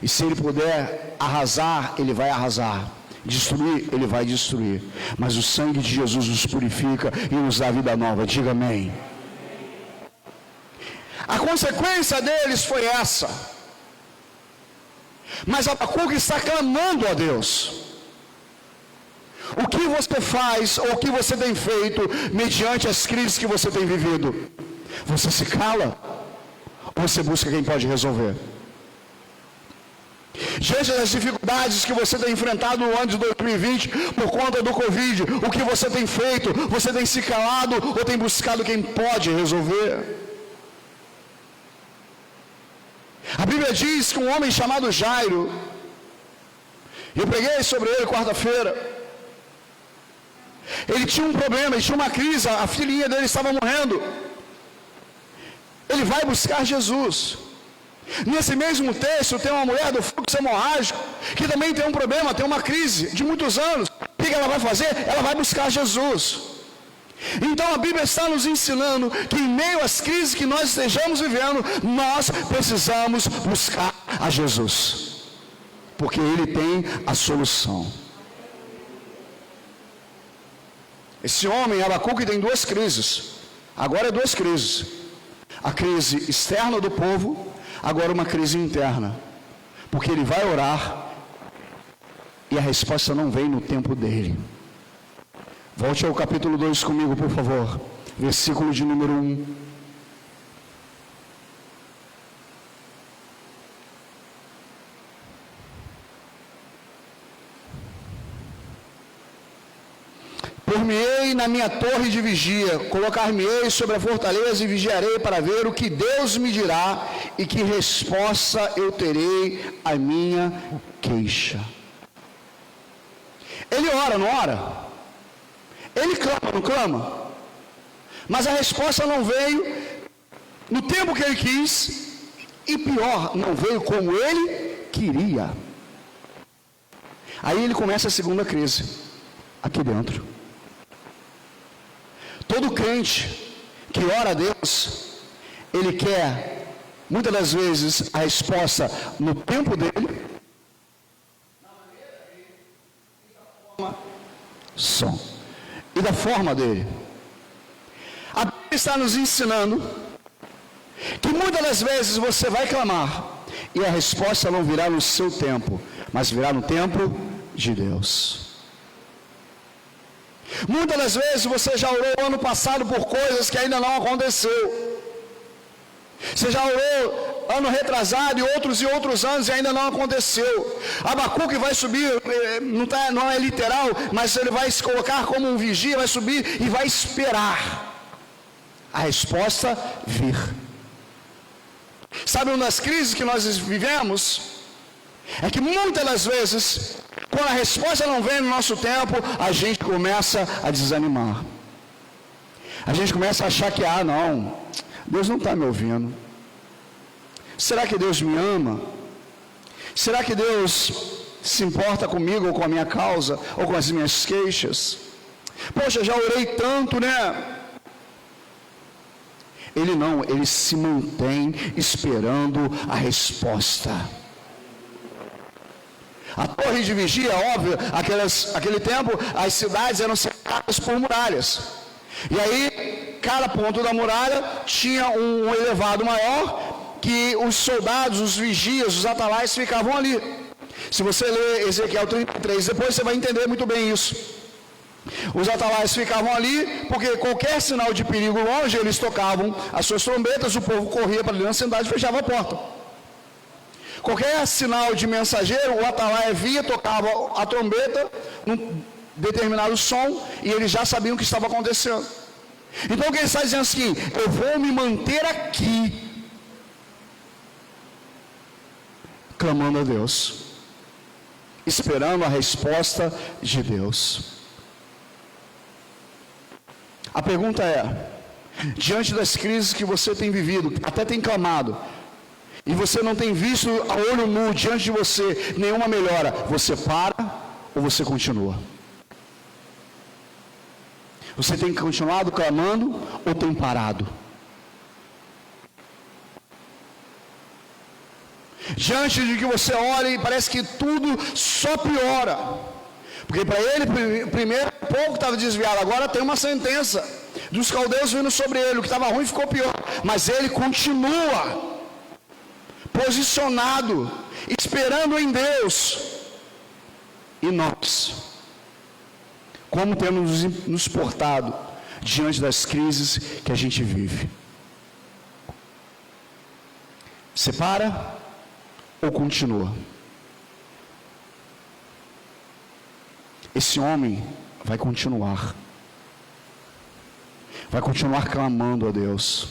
A: E se ele puder arrasar, ele vai arrasar. Destruir, ele vai destruir. Mas o sangue de Jesus nos purifica e nos dá vida nova. Diga amém. A consequência deles foi essa. Mas Abacuque está clamando a Deus. O que você faz ou o que você tem feito mediante as crises que você tem vivido? Você se cala ou você busca quem pode resolver? Diante das dificuldades que você tem enfrentado no ano de 2020 por conta do Covid, o que você tem feito? Você tem se calado ou tem buscado quem pode resolver? A Bíblia diz que um homem chamado Jairo, eu preguei sobre ele quarta-feira, ele tinha um problema, ele tinha uma crise, a filhinha dele estava morrendo. Ele vai buscar Jesus. Nesse mesmo texto tem uma mulher do fluxo hemorrágico que também tem um problema, tem uma crise de muitos anos. O que ela vai fazer? Ela vai buscar Jesus. Então a Bíblia está nos ensinando que em meio às crises que nós estejamos vivendo, nós precisamos buscar a Jesus, porque Ele tem a solução. Esse homem, Abacuque, tem duas crises. Agora é duas crises. A crise externa do povo, agora uma crise interna. Porque ele vai orar e a resposta não vem no tempo dele. Volte ao capítulo 2 comigo, por favor. Versículo de número 1. Por-me-ei na minha torre de vigia, colocar-me-ei sobre a fortaleza e vigiarei para ver o que Deus me dirá e que resposta eu terei à minha queixa. Ele ora, não ora? Ele clama, não clama? Mas a resposta não veio no tempo que ele quis e pior, não veio como ele queria. Aí ele começa a segunda crise, aqui dentro. Todo crente que ora a Deus, ele quer, muitas das vezes, a resposta no tempo dele, só, e da forma dele. A Bíblia está nos ensinando que muitas das vezes você vai clamar e a resposta não virá no seu tempo, mas virá no tempo de Deus. Muitas das vezes você já orou ano passado por coisas que ainda não aconteceu. Você já orou ano retrasado e outros anos e ainda não aconteceu. Abacuque vai subir, não é literal, mas ele vai se colocar como um vigia, vai subir e vai esperar a resposta vir. Sabe uma das crises que nós vivemos? É que muitas das vezes, quando a resposta não vem no nosso tempo, a gente começa a desanimar. A gente começa a achar que, não, Deus não está me ouvindo. Será que Deus me ama? Será que Deus se importa comigo ou com a minha causa, ou com as minhas queixas? Poxa, já orei tanto, né? Ele se mantém esperando a resposta. A torre de vigia, óbvio, aquele tempo, as cidades eram cercadas por muralhas. E aí, cada ponto da muralha tinha um elevado maior, que os soldados, os vigias, os atalaias ficavam ali. Se você ler Ezequiel 33, depois você vai entender muito bem isso. Os atalaias ficavam ali, porque qualquer sinal de perigo longe, eles tocavam as suas trombetas, o povo corria para dentro da cidade e fechava a porta. Qualquer sinal de mensageiro, o atalaia via, tocava a trombeta, num determinado som, e eles já sabiam o que estava acontecendo. Então o que ele está dizendo assim, eu vou me manter aqui, clamando a Deus, esperando a resposta de Deus. A pergunta é, diante das crises que você tem vivido, até tem clamado, e você não tem visto a olho nu diante de você nenhuma melhora, você para ou você continua? Você tem continuado clamando ou tem parado? Diante de que você olha e parece que tudo só piora. Porque para ele, primeiro, o povo estava desviado, agora tem uma sentença dos caldeus vindo sobre ele, o que estava ruim ficou pior. Mas ele continua posicionado, esperando em Deus. E nós, como temos nos portado diante das crises que a gente vive? Você para ou continua? Esse homem vai continuar clamando a Deus,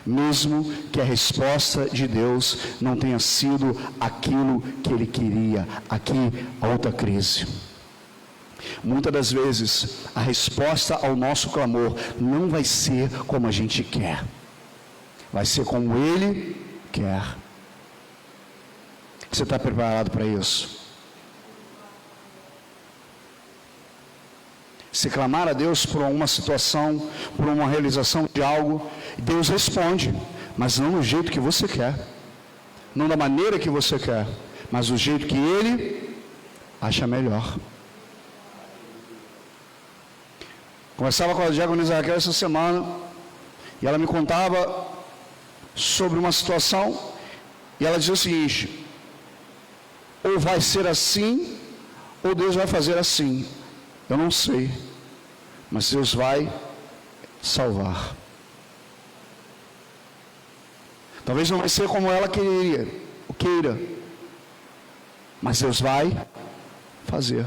A: mesmo que a resposta de Deus não tenha sido aquilo que ele queria. Aqui, a outra crise. Muitas das vezes, a resposta ao nosso clamor não vai ser como a gente quer, vai ser como ele quer. Você está preparado para isso? Se clamar a Deus por uma situação, por uma realização de algo, Deus responde, mas não do jeito que você quer, não da maneira que você quer, mas do jeito que Ele acha melhor. Conversava com a diaconisa Raquel essa semana, e ela me contava sobre uma situação, e ela dizia o seguinte: ou vai ser assim, ou Deus vai fazer assim. Eu não sei, mas Deus vai salvar. Talvez não vai ser como ela queira, mas Deus vai fazer.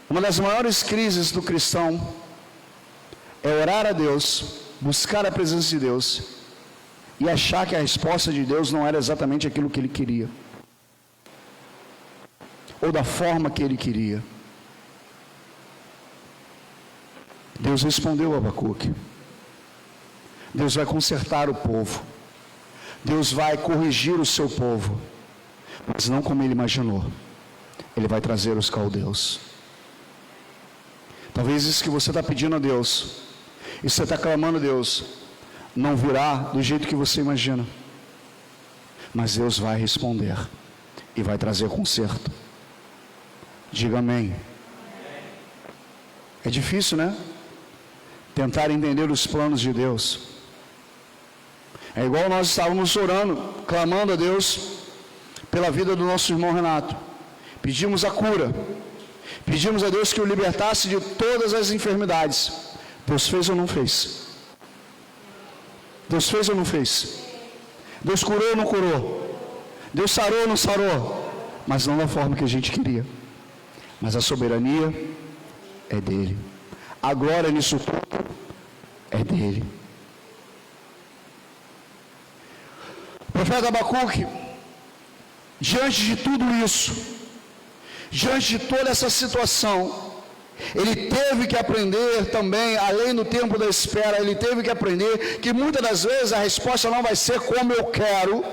A: Uma das maiores crises do cristão é orar a Deus, buscar a presença de Deus e achar que a resposta de Deus não era exatamente aquilo que ele queria, ou da forma que ele queria. Deus respondeu a Abacuque. Deus vai consertar o povo. Deus vai corrigir o seu povo, mas não como ele imaginou. Ele vai trazer os caldeus. Talvez isso que você está pedindo a Deus, e você está clamando a Deus, não virá do jeito que você imagina, mas Deus vai responder e vai trazer conserto. Diga amém. É difícil, né? Tentar entender os planos de Deus. É igual nós estávamos orando, clamando a Deus pela vida do nosso irmão Renato. Pedimos a cura. Pedimos a Deus que o libertasse de todas as enfermidades. Deus fez ou não fez? Deus fez ou não fez? Deus curou ou não curou? Deus sarou ou não sarou? Mas não da forma que a gente queria. Mas a soberania é dele. A glória nisso tudo é dele. O profeta Abacuque, diante de tudo isso, diante de toda essa situação, ele teve que aprender também, além do tempo da espera, ele teve que aprender que muitas das vezes a resposta não vai ser como eu quero,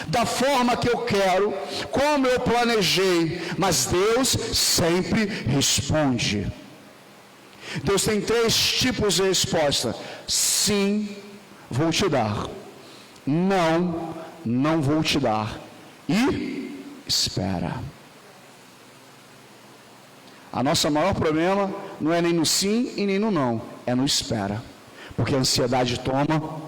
A: da forma que eu quero, como eu planejei, mas Deus sempre responde. Deus tem 3 tipos de resposta: sim, vou te dar; não, não vou te dar; e espera. A nossa maior problema não é nem no sim e nem no não, é no espera, porque a ansiedade toma,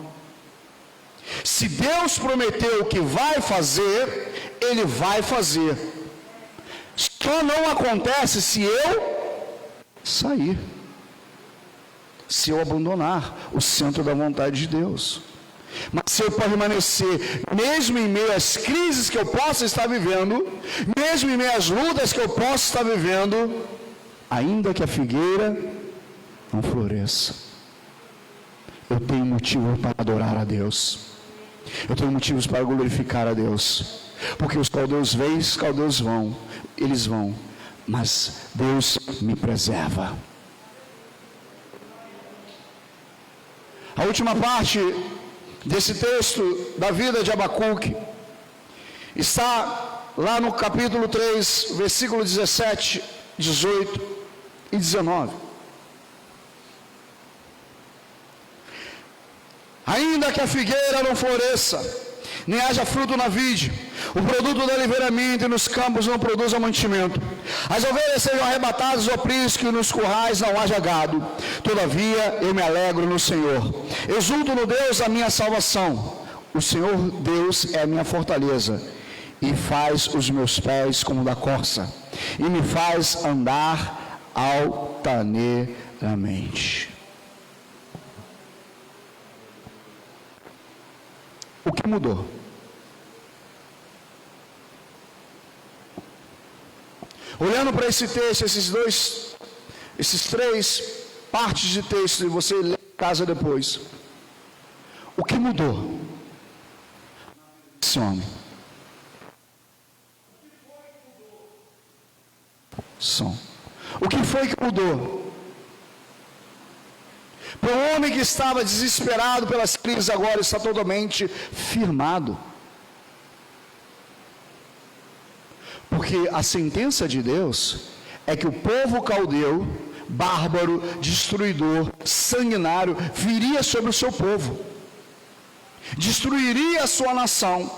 A: Se Deus prometeu que vai fazer, Ele vai fazer. Só não acontece se eu sair, se eu abandonar o centro da vontade de Deus. Mas se eu permanecer, mesmo em meio às crises que eu possa estar vivendo, mesmo em meio às lutas que eu possa estar vivendo, ainda que a figueira não floresça, eu tenho motivo para adorar a Deus, eu tenho motivos para glorificar a Deus, porque os caldeus vêm, os caldeus vão, eles vão, mas Deus me preserva. A última parte desse texto da vida de Abacuque está lá no capítulo 3, versículo 17, 18 e 19. Ainda que a figueira não floresça, nem haja fruto na vide, o produto da livramento e nos campos não produza mantimento, as ovelhas sejam arrebatadas do aprisco e nos currais não haja gado, todavia eu me alegro no Senhor, exulto no Deus da minha salvação. O Senhor Deus é a minha fortaleza e faz os meus pés como da corça e me faz andar altaneiramente. O que mudou? Olhando para esse texto, esses três partes de texto, e você lê em casa depois, o que mudou? Esse homem. Som. O que foi que mudou? Para um homem que estava desesperado pelas crises, agora está totalmente firmado. Porque a sentença de Deus é que o povo caldeu, bárbaro, destruidor, sanguinário, viria sobre o seu povo, destruiria a sua nação,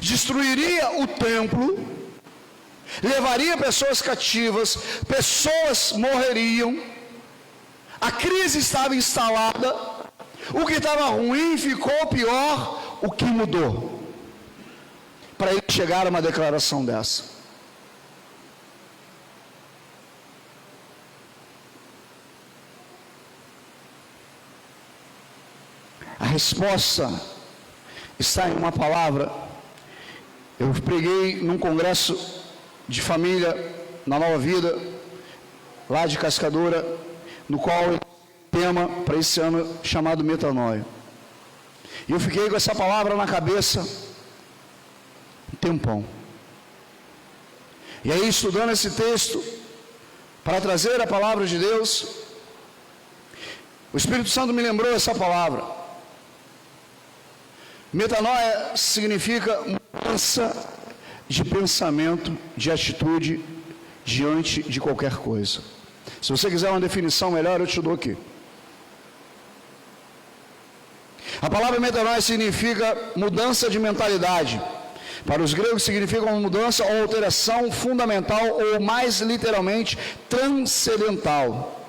A: destruiria o templo, levaria pessoas cativas, pessoas morreriam, a crise estava instalada, o que estava ruim ficou pior. O que mudou para ele chegar a uma declaração dessa? A resposta está em uma palavra. Eu preguei num congresso de família na Nova Vida, lá de Cascadura, no qual o tema para esse ano chamado metanoia. E eu fiquei com essa palavra na cabeça um tempão. E aí, estudando esse texto, para trazer a palavra de Deus, o Espírito Santo me lembrou essa palavra. Metanoia significa mudança de pensamento, de atitude diante de qualquer coisa. Se você quiser uma definição melhor, eu te dou aqui. A palavra metanoia significa mudança de mentalidade. Para os gregos significa uma mudança ou alteração fundamental, ou mais literalmente, transcendental.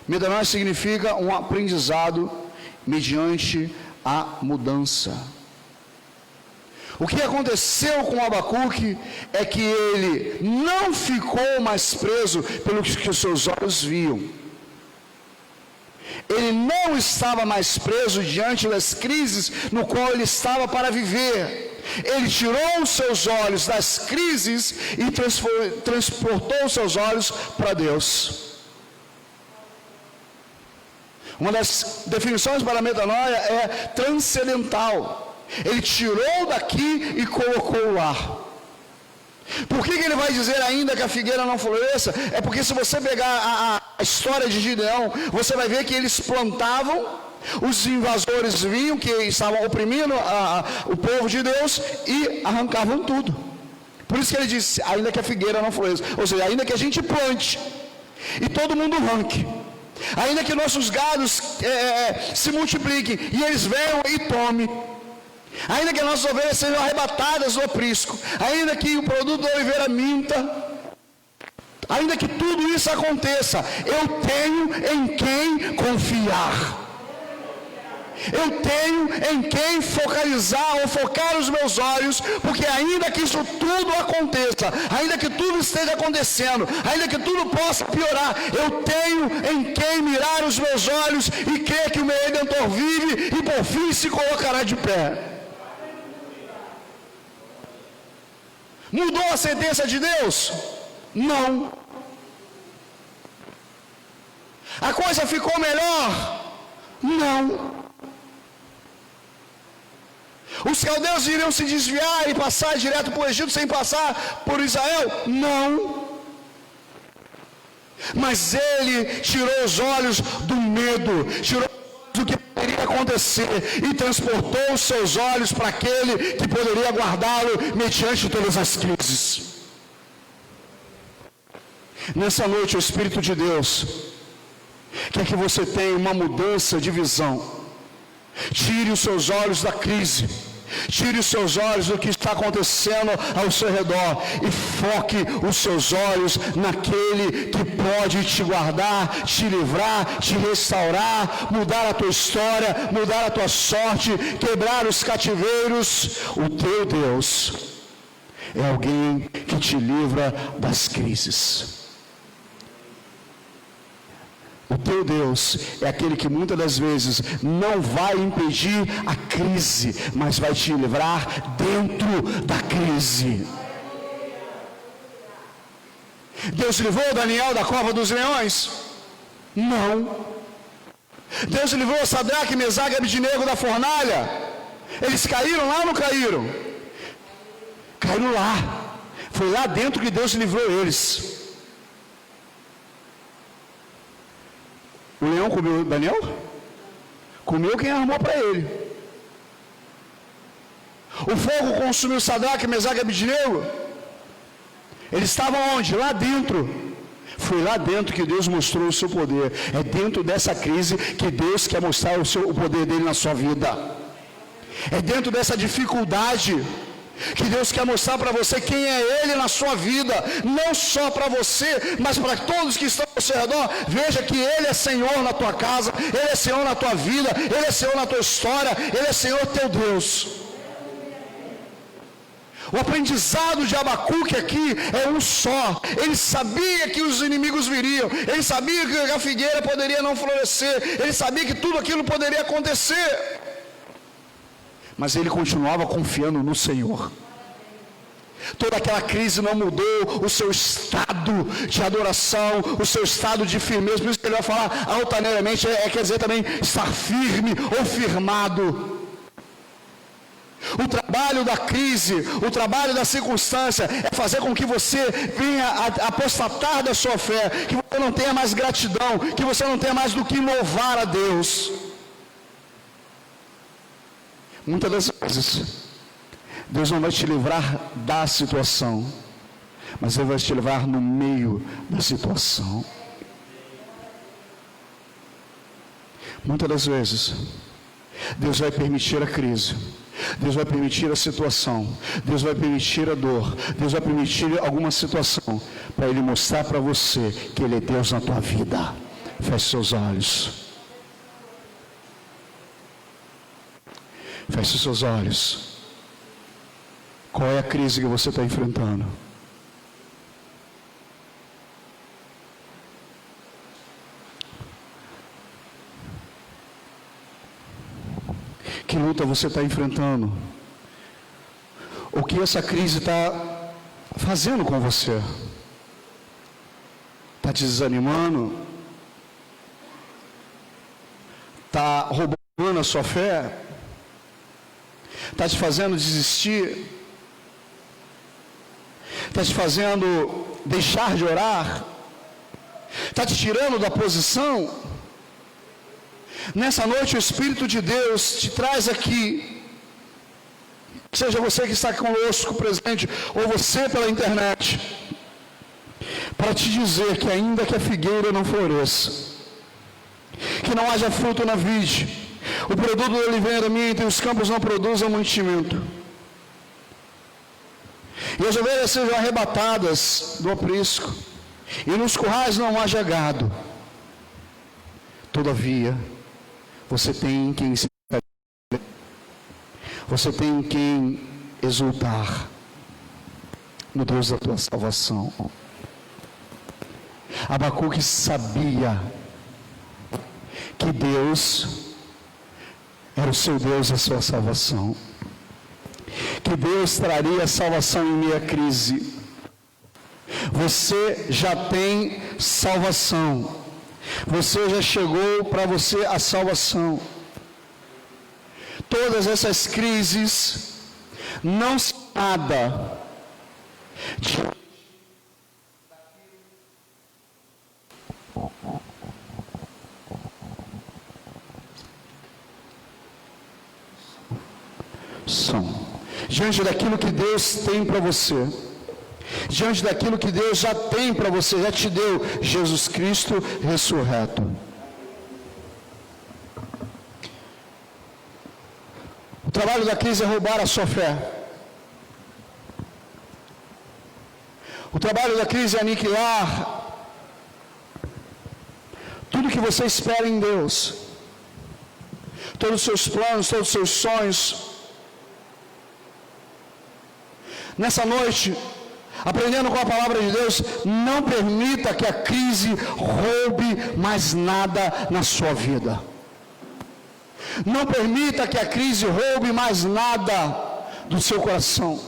A: Metanoia significa um aprendizado mediante a mudança. O que aconteceu com Abacuque é que ele não ficou mais preso pelo que os seus olhos viam. Ele não estava mais preso diante das crises no qual ele estava para viver. Ele tirou os seus olhos das crises e transportou os seus olhos para Deus. Uma das definições para a metanoia é transcendental. Ele tirou daqui e colocou lá. Por que ele vai dizer ainda que a figueira não floresça? É porque se você pegar a história de Gideão, você vai ver que eles plantavam, os invasores vinham, que estavam oprimindo o povo de Deus, e arrancavam tudo. Por isso que ele disse, ainda que a figueira não floresça, ou seja, ainda que a gente plante e todo mundo arranque, ainda que nossos gados se multipliquem e eles venham e tomem, ainda que as nossas ovelhas sejam arrebatadas do aprisco, ainda que o produto da oliveira minta, ainda que tudo isso aconteça, eu tenho em quem confiar. Eu tenho em quem focalizar ou focar os meus olhos, porque ainda que isso tudo aconteça, ainda que tudo esteja acontecendo, ainda que tudo possa piorar, eu tenho em quem mirar os meus olhos e crer que o meu Redentor vive e por fim se colocará de pé. Mudou a sentença de Deus? Não. A coisa ficou melhor? Não. Os caldeus iriam se desviar e passar direto para o Egito sem passar por Israel? Não. Mas ele tirou os olhos do medo, tirou do que poderia acontecer e transportou os seus olhos para aquele que poderia guardá-lo mediante todas as crises. Nessa noite o Espírito de Deus quer que você tenha uma mudança de visão. Tire os seus olhos da crise, tire os seus olhos do que está acontecendo ao seu redor e foque os seus olhos naquele que pode te guardar, te livrar, te restaurar, mudar a tua história, mudar a tua sorte, quebrar os cativeiros. O teu Deus é alguém que te livra das crises. O teu Deus é aquele que muitas das vezes não vai impedir a crise, mas vai te livrar dentro da crise. Deus livrou Daniel da cova dos leões? Não. Deus livrou Sadraque, Mesaque e Abednego da fornalha? Eles caíram lá ou não caíram? Caíram lá. Foi lá dentro que Deus livrou eles. O leão comeu Daniel? Comeu quem armou para ele. O fogo consumiu Sadraque, Mesaque e Abednego? Eles estavam onde? Lá dentro. Foi lá dentro que Deus mostrou o seu poder. É dentro dessa crise que Deus quer mostrar o poder dele na sua vida. É dentro dessa dificuldade que Deus quer mostrar para você quem é Ele na sua vida, não só para você, mas para todos que estão ao seu redor. Veja que Ele é Senhor na tua casa, Ele é Senhor na tua vida, Ele é Senhor na tua história, Ele é Senhor teu Deus. O aprendizado de Abacuque aqui é um só. Ele sabia que os inimigos viriam, ele sabia que a figueira poderia não florescer, ele sabia que tudo aquilo poderia acontecer, mas ele continuava confiando no Senhor. Toda aquela crise não mudou o seu estado de adoração, o seu estado de firmeza. Por isso que ele vai falar altaneiramente, quer dizer também estar firme ou firmado. O trabalho da crise, o trabalho da circunstância é fazer com que você venha a apostatar da sua fé, que você não tenha mais gratidão, que você não tenha mais do que louvar a Deus. Muitas das vezes, Deus não vai te livrar da situação, mas Ele vai te livrar no meio da situação. Muitas das vezes, Deus vai permitir a crise, Deus vai permitir a situação, Deus vai permitir a dor, Deus vai permitir alguma situação, para Ele mostrar para você que Ele é Deus na tua vida. Feche seus olhos. Feche seus olhos. Qual é a crise que você está enfrentando? Que luta você está enfrentando? O que essa crise está fazendo com você? Está te desanimando? Está roubando a sua fé? Está te fazendo desistir? Está te fazendo deixar de orar? Está te tirando da posição? Nessa noite o Espírito de Deus te traz aqui, seja você que está conosco presente, ou você pela internet, para te dizer que ainda que a figueira não floresça, que não haja fruto na vide, o produto da oliveira minta e os campos não produzam mantimento, e as ovelhas sejam arrebatadas do aprisco, e nos currais não haja gado, todavia você tem quem se Você tem em quem exultar, no Deus da tua salvação. Abacuque sabia que Deus era o seu Deus e a sua salvação, que Deus traria salvação em meio à crise. Você já tem salvação, você já chegou para você a salvação. Todas essas crises não são nada diante daquilo que Deus tem para você, diante daquilo que Deus já tem para você, já te deu Jesus Cristo ressurreto. O trabalho da crise é roubar a sua fé. O trabalho da crise é aniquilar tudo que você espera em Deus, todos os seus planos, todos os seus sonhos. Nessa noite, aprendendo com a palavra de Deus, não permita que a crise roube mais nada na sua vida. Não permita que a crise roube mais nada do seu coração.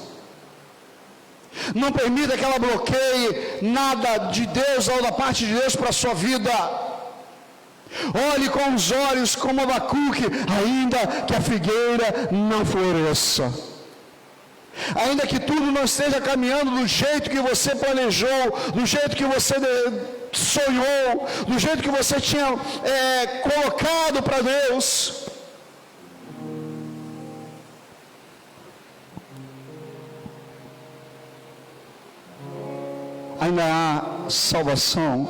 A: Não permita que ela bloqueie nada de Deus ou da parte de Deus para a sua vida. Olhe com os olhos como Abacuque, ainda que a figueira não floresça, ainda que tudo não esteja caminhando do jeito que você planejou, do jeito que você sonhou, do jeito que você tinha colocado para Deus. Ainda há salvação,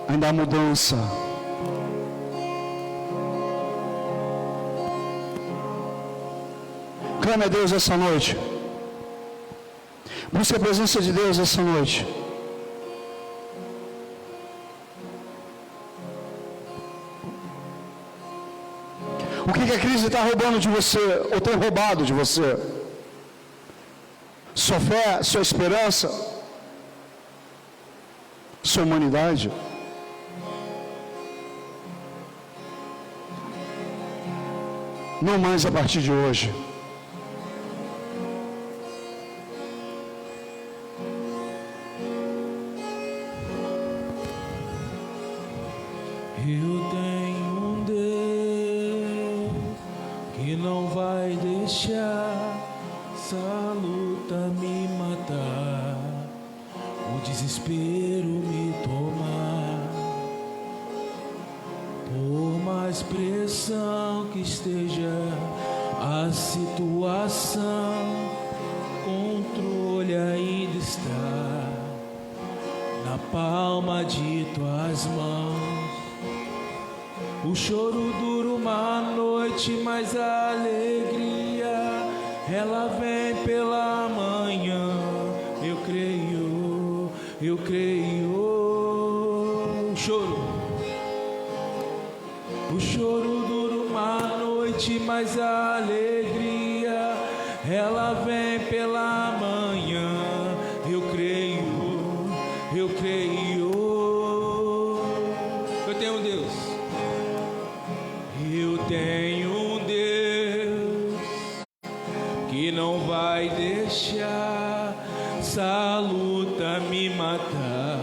A: ainda há mudança. Clame a Deus essa noite. Busque a presença de Deus essa noite. O que a crise está roubando de você, ou tem roubado de você? Sua fé, sua esperança, sua humanidade? Não mais a partir de hoje.
B: Eu tenho um Deus que não vai deixar essa luta me matar, o desespero me tomar. Por mais pressão que esteja a situação, controle ainda está na palma de tuas mãos. O choro dura uma noite, mas a alegria ela vem pela manhã. Eu creio, eu creio. O choro dura uma noite, mas a alegria ela vem pela manhã. Eu creio, eu creio. Eu tenho um Deus. Eu tenho um Deus que não vai deixar essa luta me matar,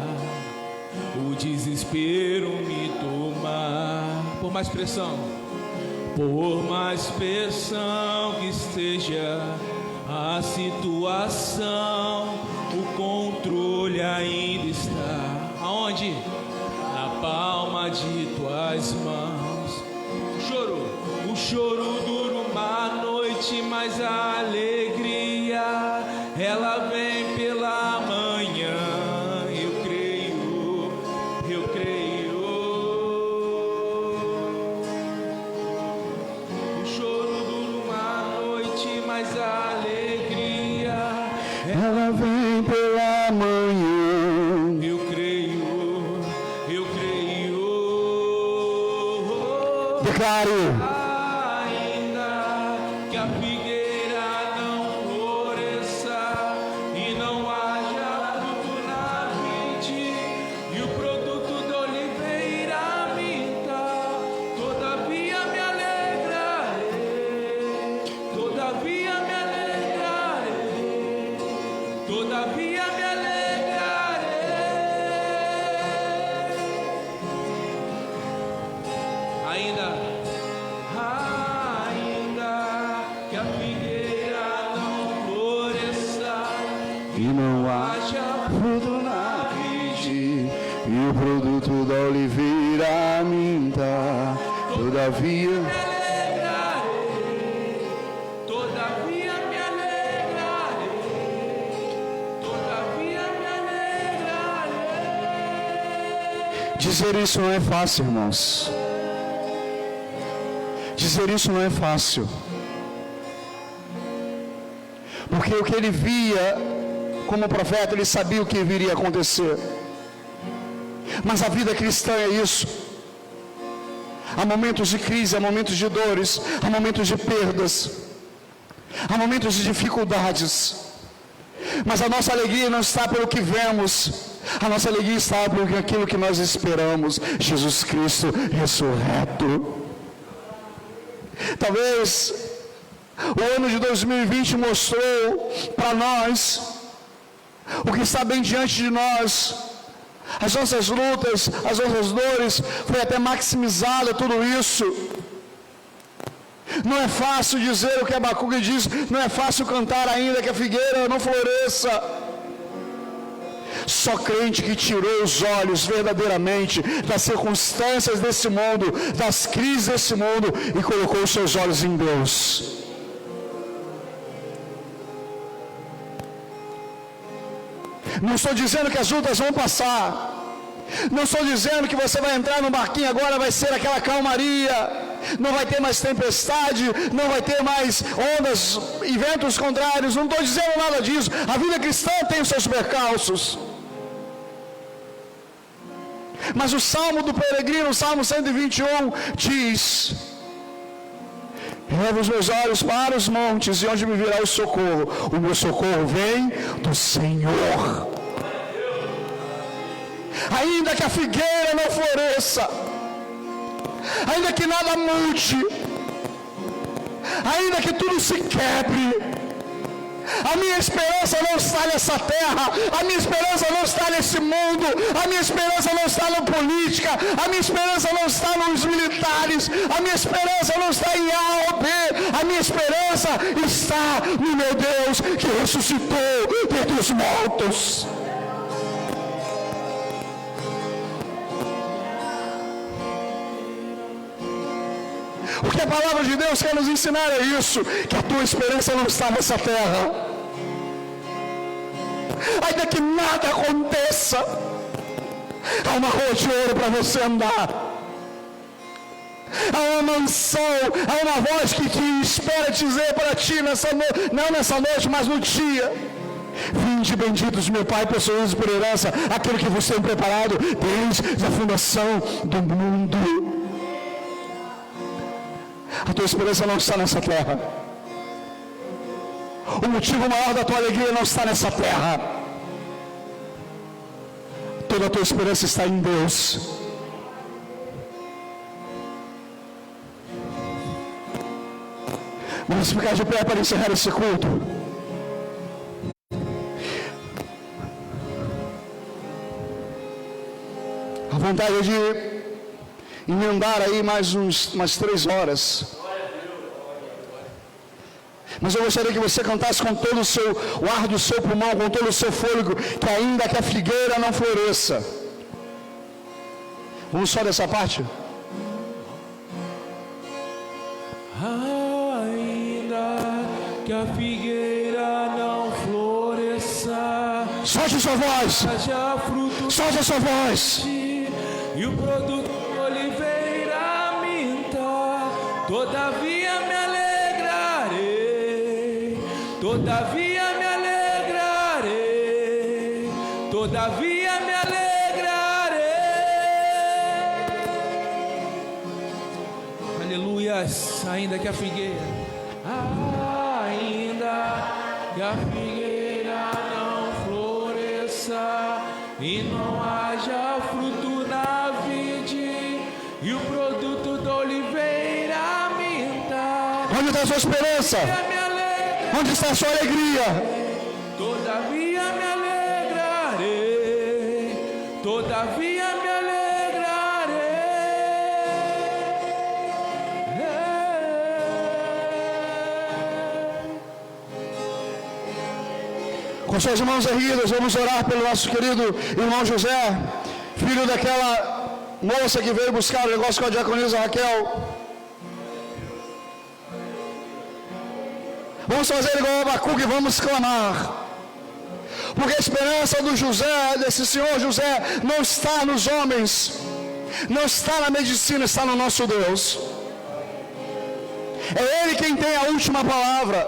B: o desespero me tomar. Por mais pressão que esteja a situação, o controle ainda está. Aonde? Na palma de tuas mãos. O choro dura uma noite, mas a alegria ela vem pela manhã. Eu creio, eu creio. O choro dura uma noite, mas a alegria
A: Ela vem pela manhã.
B: eu creio, eu creio.
A: Declaro.
B: Ainda que a todavia me alegrarei. Ainda que a figueira não floresça
A: e não haja fruto na vide, e o produto da oliveira minta, todavia
B: me alegrarei, todavia me alegrarei, todavia me alegrarei.
A: Dizer isso não é fácil, irmãos. Dizer isso não é fácil. Porque o que ele via como profeta, ele sabia o que viria a acontecer. Mas a vida cristã é isso. Há momentos de crise, há momentos de dores, há momentos de perdas, há momentos de dificuldades. Mas a nossa alegria não está pelo que vemos, a nossa alegria está por aquilo que nós esperamos, Jesus Cristo ressurreto. Talvez o ano de 2020 mostrou para nós o que está bem diante de nós. As nossas lutas, as nossas dores, foi até maximizada tudo isso. Não é fácil dizer o que Abacuque diz, não é fácil cantar ainda que a figueira não floresça. Só crente que tirou os olhos verdadeiramente das circunstâncias desse mundo, das crises desse mundo, e colocou os seus olhos em Deus. Não estou dizendo que as lutas vão passar. Não estou dizendo que você vai entrar no barquinho agora, vai ser aquela calmaria. Não vai ter mais tempestade, não vai ter mais ondas e ventos contrários. Não estou dizendo nada disso. A vida cristã tem os seus percalços. Mas o Salmo do Peregrino, o Salmo 121, diz: elevo os meus olhos para os montes, e onde me virá o socorro? O meu socorro vem do Senhor. Ainda que a figueira não floresça, ainda que nada mude, ainda que tudo se quebre, a minha esperança não está nessa terra, a minha esperança não está nesse mundo, a minha esperança não está na política, a minha esperança não está nos militares, a minha esperança não está em A ou B, a minha esperança está no meu Deus que ressuscitou dentre os mortos. O que a palavra de Deus quer nos ensinar é isso, que a tua esperança não está nessa terra. Ainda que nada aconteça, há uma rua de ouro para você andar. Há uma mansão, há uma voz que te espera dizer para ti não nessa noite, mas no dia: vinde benditos, meu Pai, possuídos por herança aquilo que vos tem preparado desde a fundação do mundo. A tua esperança não está nessa terra. O motivo maior da tua alegria não está nessa terra. Toda a tua esperança está em Deus. Vamos ficar de pé para encerrar esse culto. A vontade de emendar aí mais umas 3 horas. Mas eu gostaria que você cantasse com todo o ar do seu pulmão, com todo o seu fôlego, que ainda que a figueira não floresça. Vamos só dessa parte?
B: Ainda que a figueira não floresça,
A: solte a sua voz. Solte a sua voz.
B: E o produto oliveira minta, todavia me alegrarei, todavia me alegrarei, todavia me alegrarei. Aleluias. Ainda que a figueira, ainda que a figueira não floresça e não haja fruto na vide, e o produto da oliveira minta.
A: Onde está a sua esperança? Onde está a sua alegria?
B: Todavia todavia me alegrarei.
A: Com suas mãos erguidas, vamos orar pelo nosso querido irmão José, filho daquela moça que veio buscar o negócio com a diaconisa Raquel. Vamos fazer igual a Abacuque e vamos clamar. Porque a esperança do José, desse senhor José, não está nos homens, não está na medicina, está no nosso Deus. É Ele quem tem a última palavra.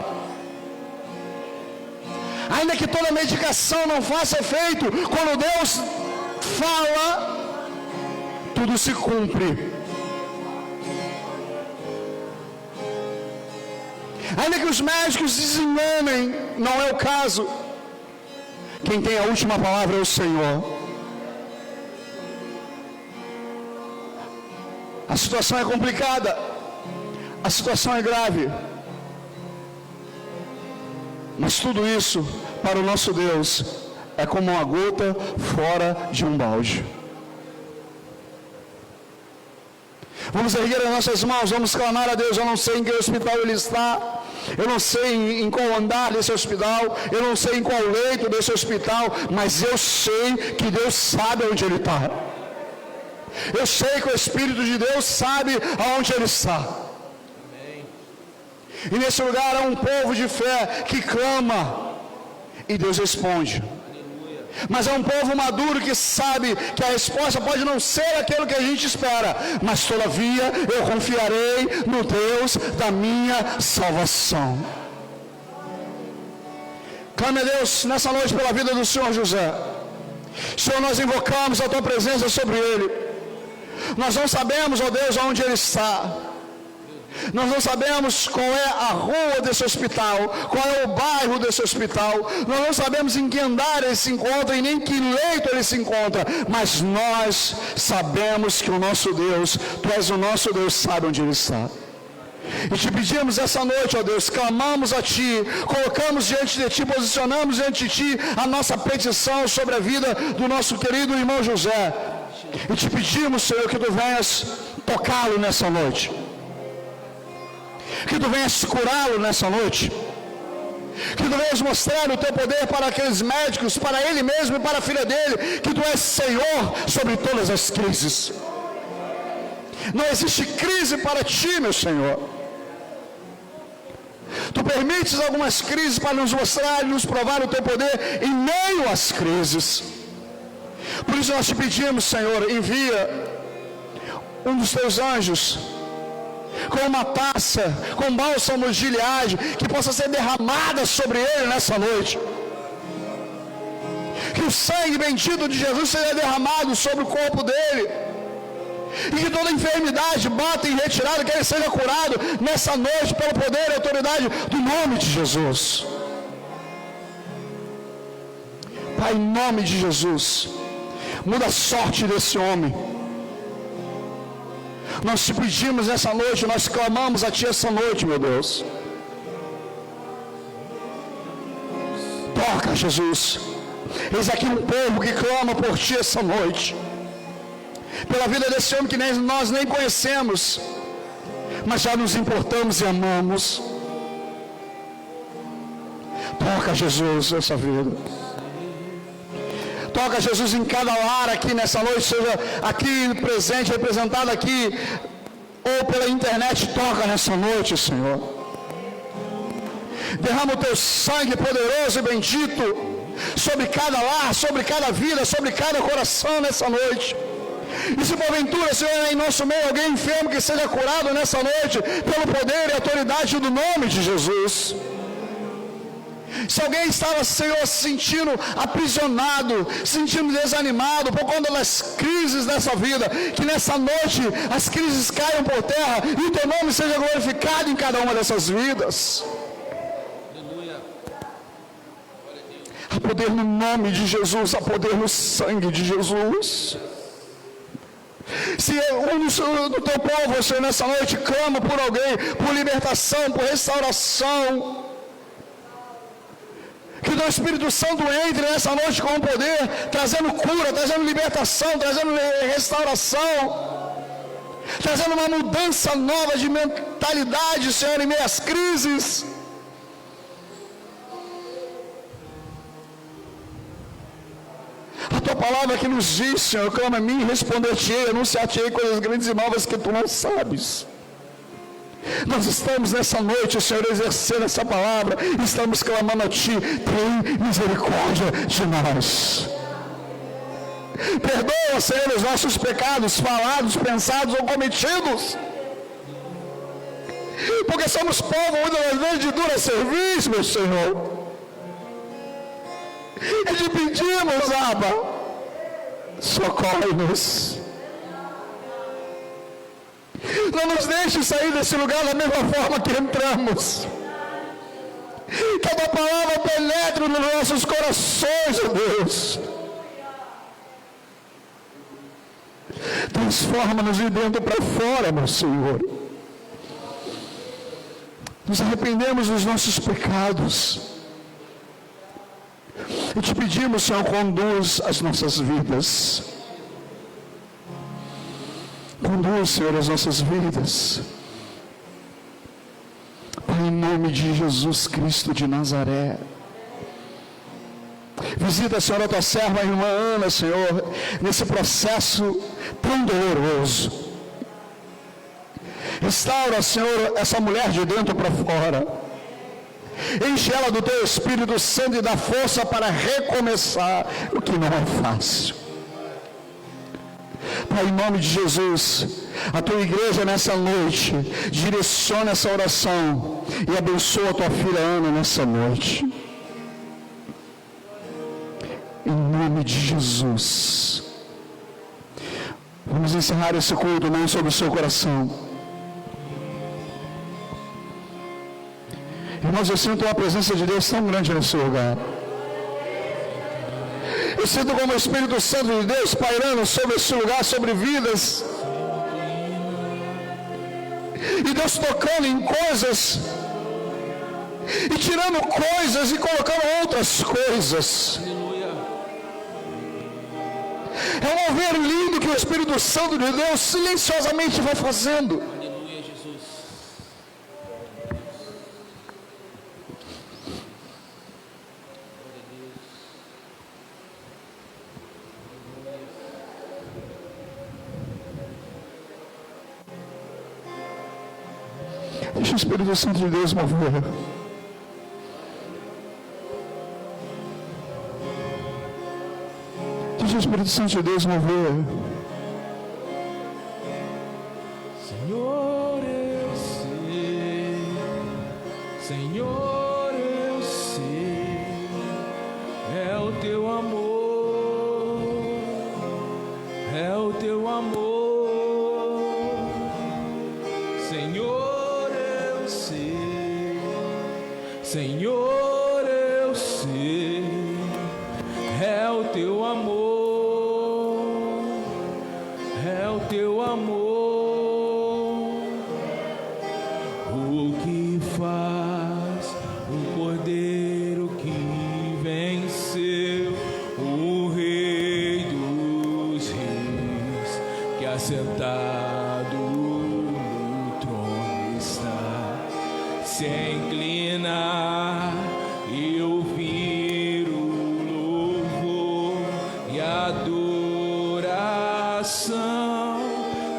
A: Ainda que toda medicação não faça efeito, quando Deus fala, tudo se cumpre. Ainda que os médicos desenganem, não é o caso. Quem tem a última palavra é o Senhor. A situação é complicada, a situação é grave, mas tudo isso, para o nosso Deus, é como uma gota fora de um balde. Vamos erguer as nossas mãos, vamos clamar a Deus. Eu não sei em que hospital ele está, eu não sei em qual andar desse hospital, eu não sei em qual leito desse hospital, mas eu sei que Deus sabe onde ele está. Eu sei que o Espírito de Deus sabe aonde ele está. E nesse lugar há um povo de fé que clama e Deus responde. Mas é um povo maduro que sabe que a resposta pode não ser aquilo que a gente espera, mas todavia eu confiarei no Deus da minha salvação. Clame a Deus nessa noite pela vida do Senhor José. Senhor, nós invocamos a Tua presença sobre ele. Nós não sabemos, ó Deus, aonde ele está. Nós não sabemos qual é a rua desse hospital, qual é o bairro desse hospital, nós não sabemos em que andar ele se encontra e nem em que leito ele se encontra, mas nós sabemos que o nosso Deus, Tu és o nosso Deus, sabe onde ele está. E te pedimos essa noite, ó Deus, clamamos a Ti, colocamos diante de Ti, posicionamos diante de Ti a nossa petição sobre a vida do nosso querido irmão José. E te pedimos, Senhor, que Tu venhas tocá-lo nessa noite, que Tu venhas curá-lo nessa noite, que Tu venhas mostrar o Teu poder para aqueles médicos, para ele mesmo e para a filha dele, que Tu és Senhor sobre todas as crises. Não existe crise para Ti, meu Senhor. Tu permites algumas crises para nos mostrar e nos provar o Teu poder em meio às crises. Por isso nós te pedimos, Senhor, envia um dos Teus anjos com uma taça, com bálsamo de Gileade, que possa ser derramada sobre ele nessa noite. Que o sangue bendito de Jesus seja derramado sobre o corpo dele. E que toda enfermidade bata em retirada, que ele seja curado nessa noite pelo poder e autoridade do nome de Jesus. Pai, em nome de Jesus, muda a sorte desse homem. Nós te pedimos essa noite, nós clamamos a Ti essa noite, meu Deus. Toca, Jesus. Eis aqui um povo que clama por Ti essa noite. Pela vida desse homem que nós nem conhecemos, mas já nos importamos e amamos. Toca, Jesus, essa vida. Toca, Jesus, em cada lar aqui nessa noite, seja aqui presente, representado aqui, ou pela internet. Toca nessa noite, Senhor. Derrama o Teu sangue poderoso e bendito sobre cada lar, sobre cada vida, sobre cada coração nessa noite. E se porventura, Senhor, em nosso meio alguém enfermo, que seja curado nessa noite pelo poder e autoridade do nome de Jesus. Se alguém estava, Senhor, se sentindo aprisionado, se sentindo desanimado por conta das crises dessa vida, que nessa noite as crises caiam por terra e o Teu nome seja glorificado em cada uma dessas vidas.
B: Aleluia.
A: Há poder no nome de Jesus, há poder no sangue de Jesus. Se um do Teu povo, Senhor, nessa noite clama por alguém, por libertação, por restauração, Que o teu Espírito Santo entre nessa noite com poder, trazendo cura, trazendo libertação, trazendo restauração, trazendo uma mudança nova de mentalidade, Senhor, em meio às crises. A tua palavra que nos diz, Senhor, clama a mim e responder-te-ei, anunciar-te-ei coisas grandes e novas que tu não sabes. Nós estamos nessa noite, Senhor, exercendo essa palavra, estamos clamando a Ti, tem misericórdia de nós. Perdoa, Senhor, os nossos pecados, falados, pensados ou cometidos. Porque somos povo, muitas vezes, de dura serviço, meu Senhor. E te pedimos, Abba, socorre-nos. Não nos deixe sair desse lugar da mesma forma que entramos. Que a tua palavra penetre nos nossos corações, ó Deus. Transforma-nos de dentro para fora, meu Senhor. Nos arrependemos dos nossos pecados. E te pedimos, Senhor, conduz as nossas vidas. Conduz, Senhor, as nossas vidas. Pai, em nome de Jesus Cristo de Nazaré. Visita, Senhor, a tua serva, a irmã Ana, Senhor, nesse processo tão doloroso. Restaura, Senhor, essa mulher de dentro para fora. Enche ela do teu Espírito Santo e da força para recomeçar, o que não é fácil. Pai, em nome de Jesus, a tua igreja nessa noite, direciona essa oração e abençoa a tua filha Ana nessa noite. Em nome de Jesus. Vamos encerrar esse culto, mão sobre o seu coração. Irmãos, eu sinto uma presença de Deus tão grande nesse lugar. Eu sinto como o Espírito Santo de Deus pairando sobre esse lugar, sobre vidas. E Deus tocando em coisas, e tirando coisas e colocando outras coisas. É um mover lindo que o Espírito Santo de Deus silenciosamente vai fazendo. Deixa o Espírito Santo de Deus mover. Deixa o Espírito Santo de Deus mover.
B: Senhor, eu sei. Senhor, eu sei. É o teu amor. É o teu amor. Senhor, eu sei. Senhor, eu sei. É o teu amor. É o teu amor. O que faz o Cordeiro que venceu, o Rei dos Reis, que assentado no trono está, se inclinar e ouvir o louvor e a adoração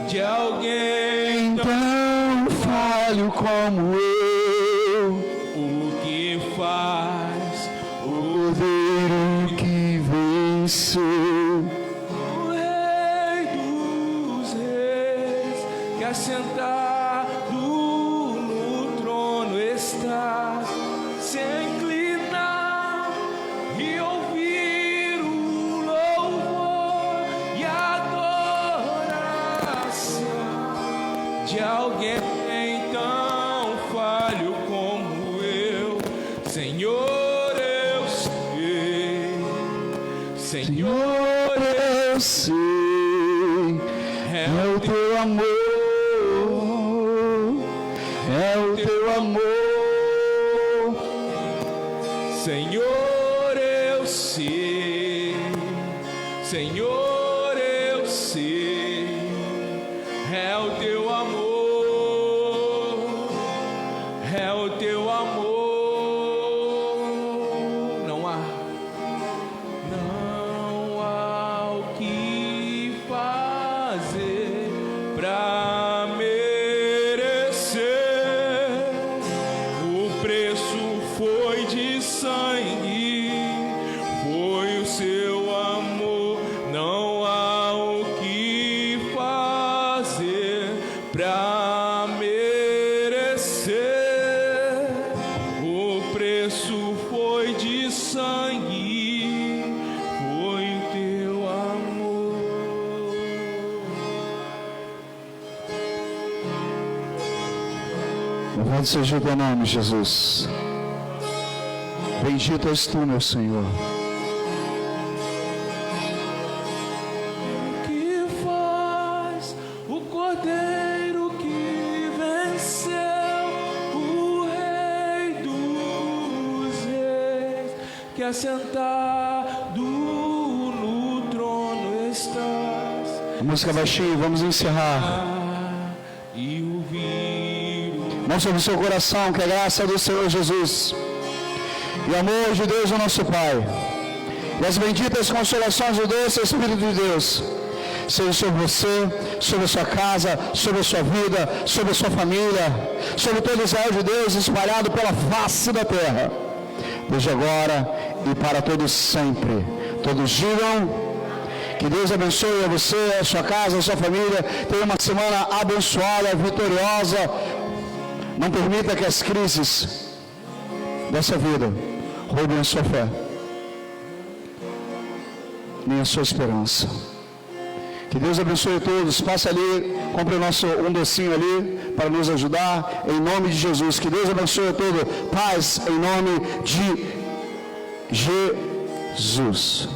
B: de alguém
A: Tão falho como eu,
B: o que faz
A: o Cordeiro que venceu.
B: o Rei dos Reis, que assentado no trono está, se inclinar e ouvir o louvor e a adoração de alguém tão falho como eu. Senhor, eu sei. Senhor,
A: Eu sei, é o teu amor, é o teu amor.
B: Senhor, Senhor, eu sei, é o teu amor, é o teu amor. Não há o que fazer pra merecer. O preço foi de sangue, foi o seu amor. Não há o que fazer pra merecer. O preço foi de sangue, foi o teu amor.
A: Louvado seja o teu nome, Jesus. Bendito és tu, meu Senhor.
B: Que faz o Cordeiro que venceu, o Rei dos Reis, que assentado no trono estás.
A: A música baixinha, vamos encerrar.
B: E ouvir
A: Mão sobre o seu coração, que a graça do Senhor Jesus e o amor de Deus, o nosso Pai, e as benditas consolações do doce Espírito de Deus, seja sobre você, sobre a sua casa, sobre a sua vida, sobre a sua família, sobre todo Israel de Deus espalhado pela face da terra, desde agora e para todos sempre. Todos digam: que Deus abençoe a você, a sua casa, a sua família. Tenha uma semana abençoada, vitoriosa. Não permita que as crises dessa vida roubem a sua fé, nem a sua esperança. Que Deus abençoe a todos. Passa ali, compre um docinho ali para nos ajudar, em nome de Jesus. Que Deus abençoe a todos. Paz em nome de Jesus.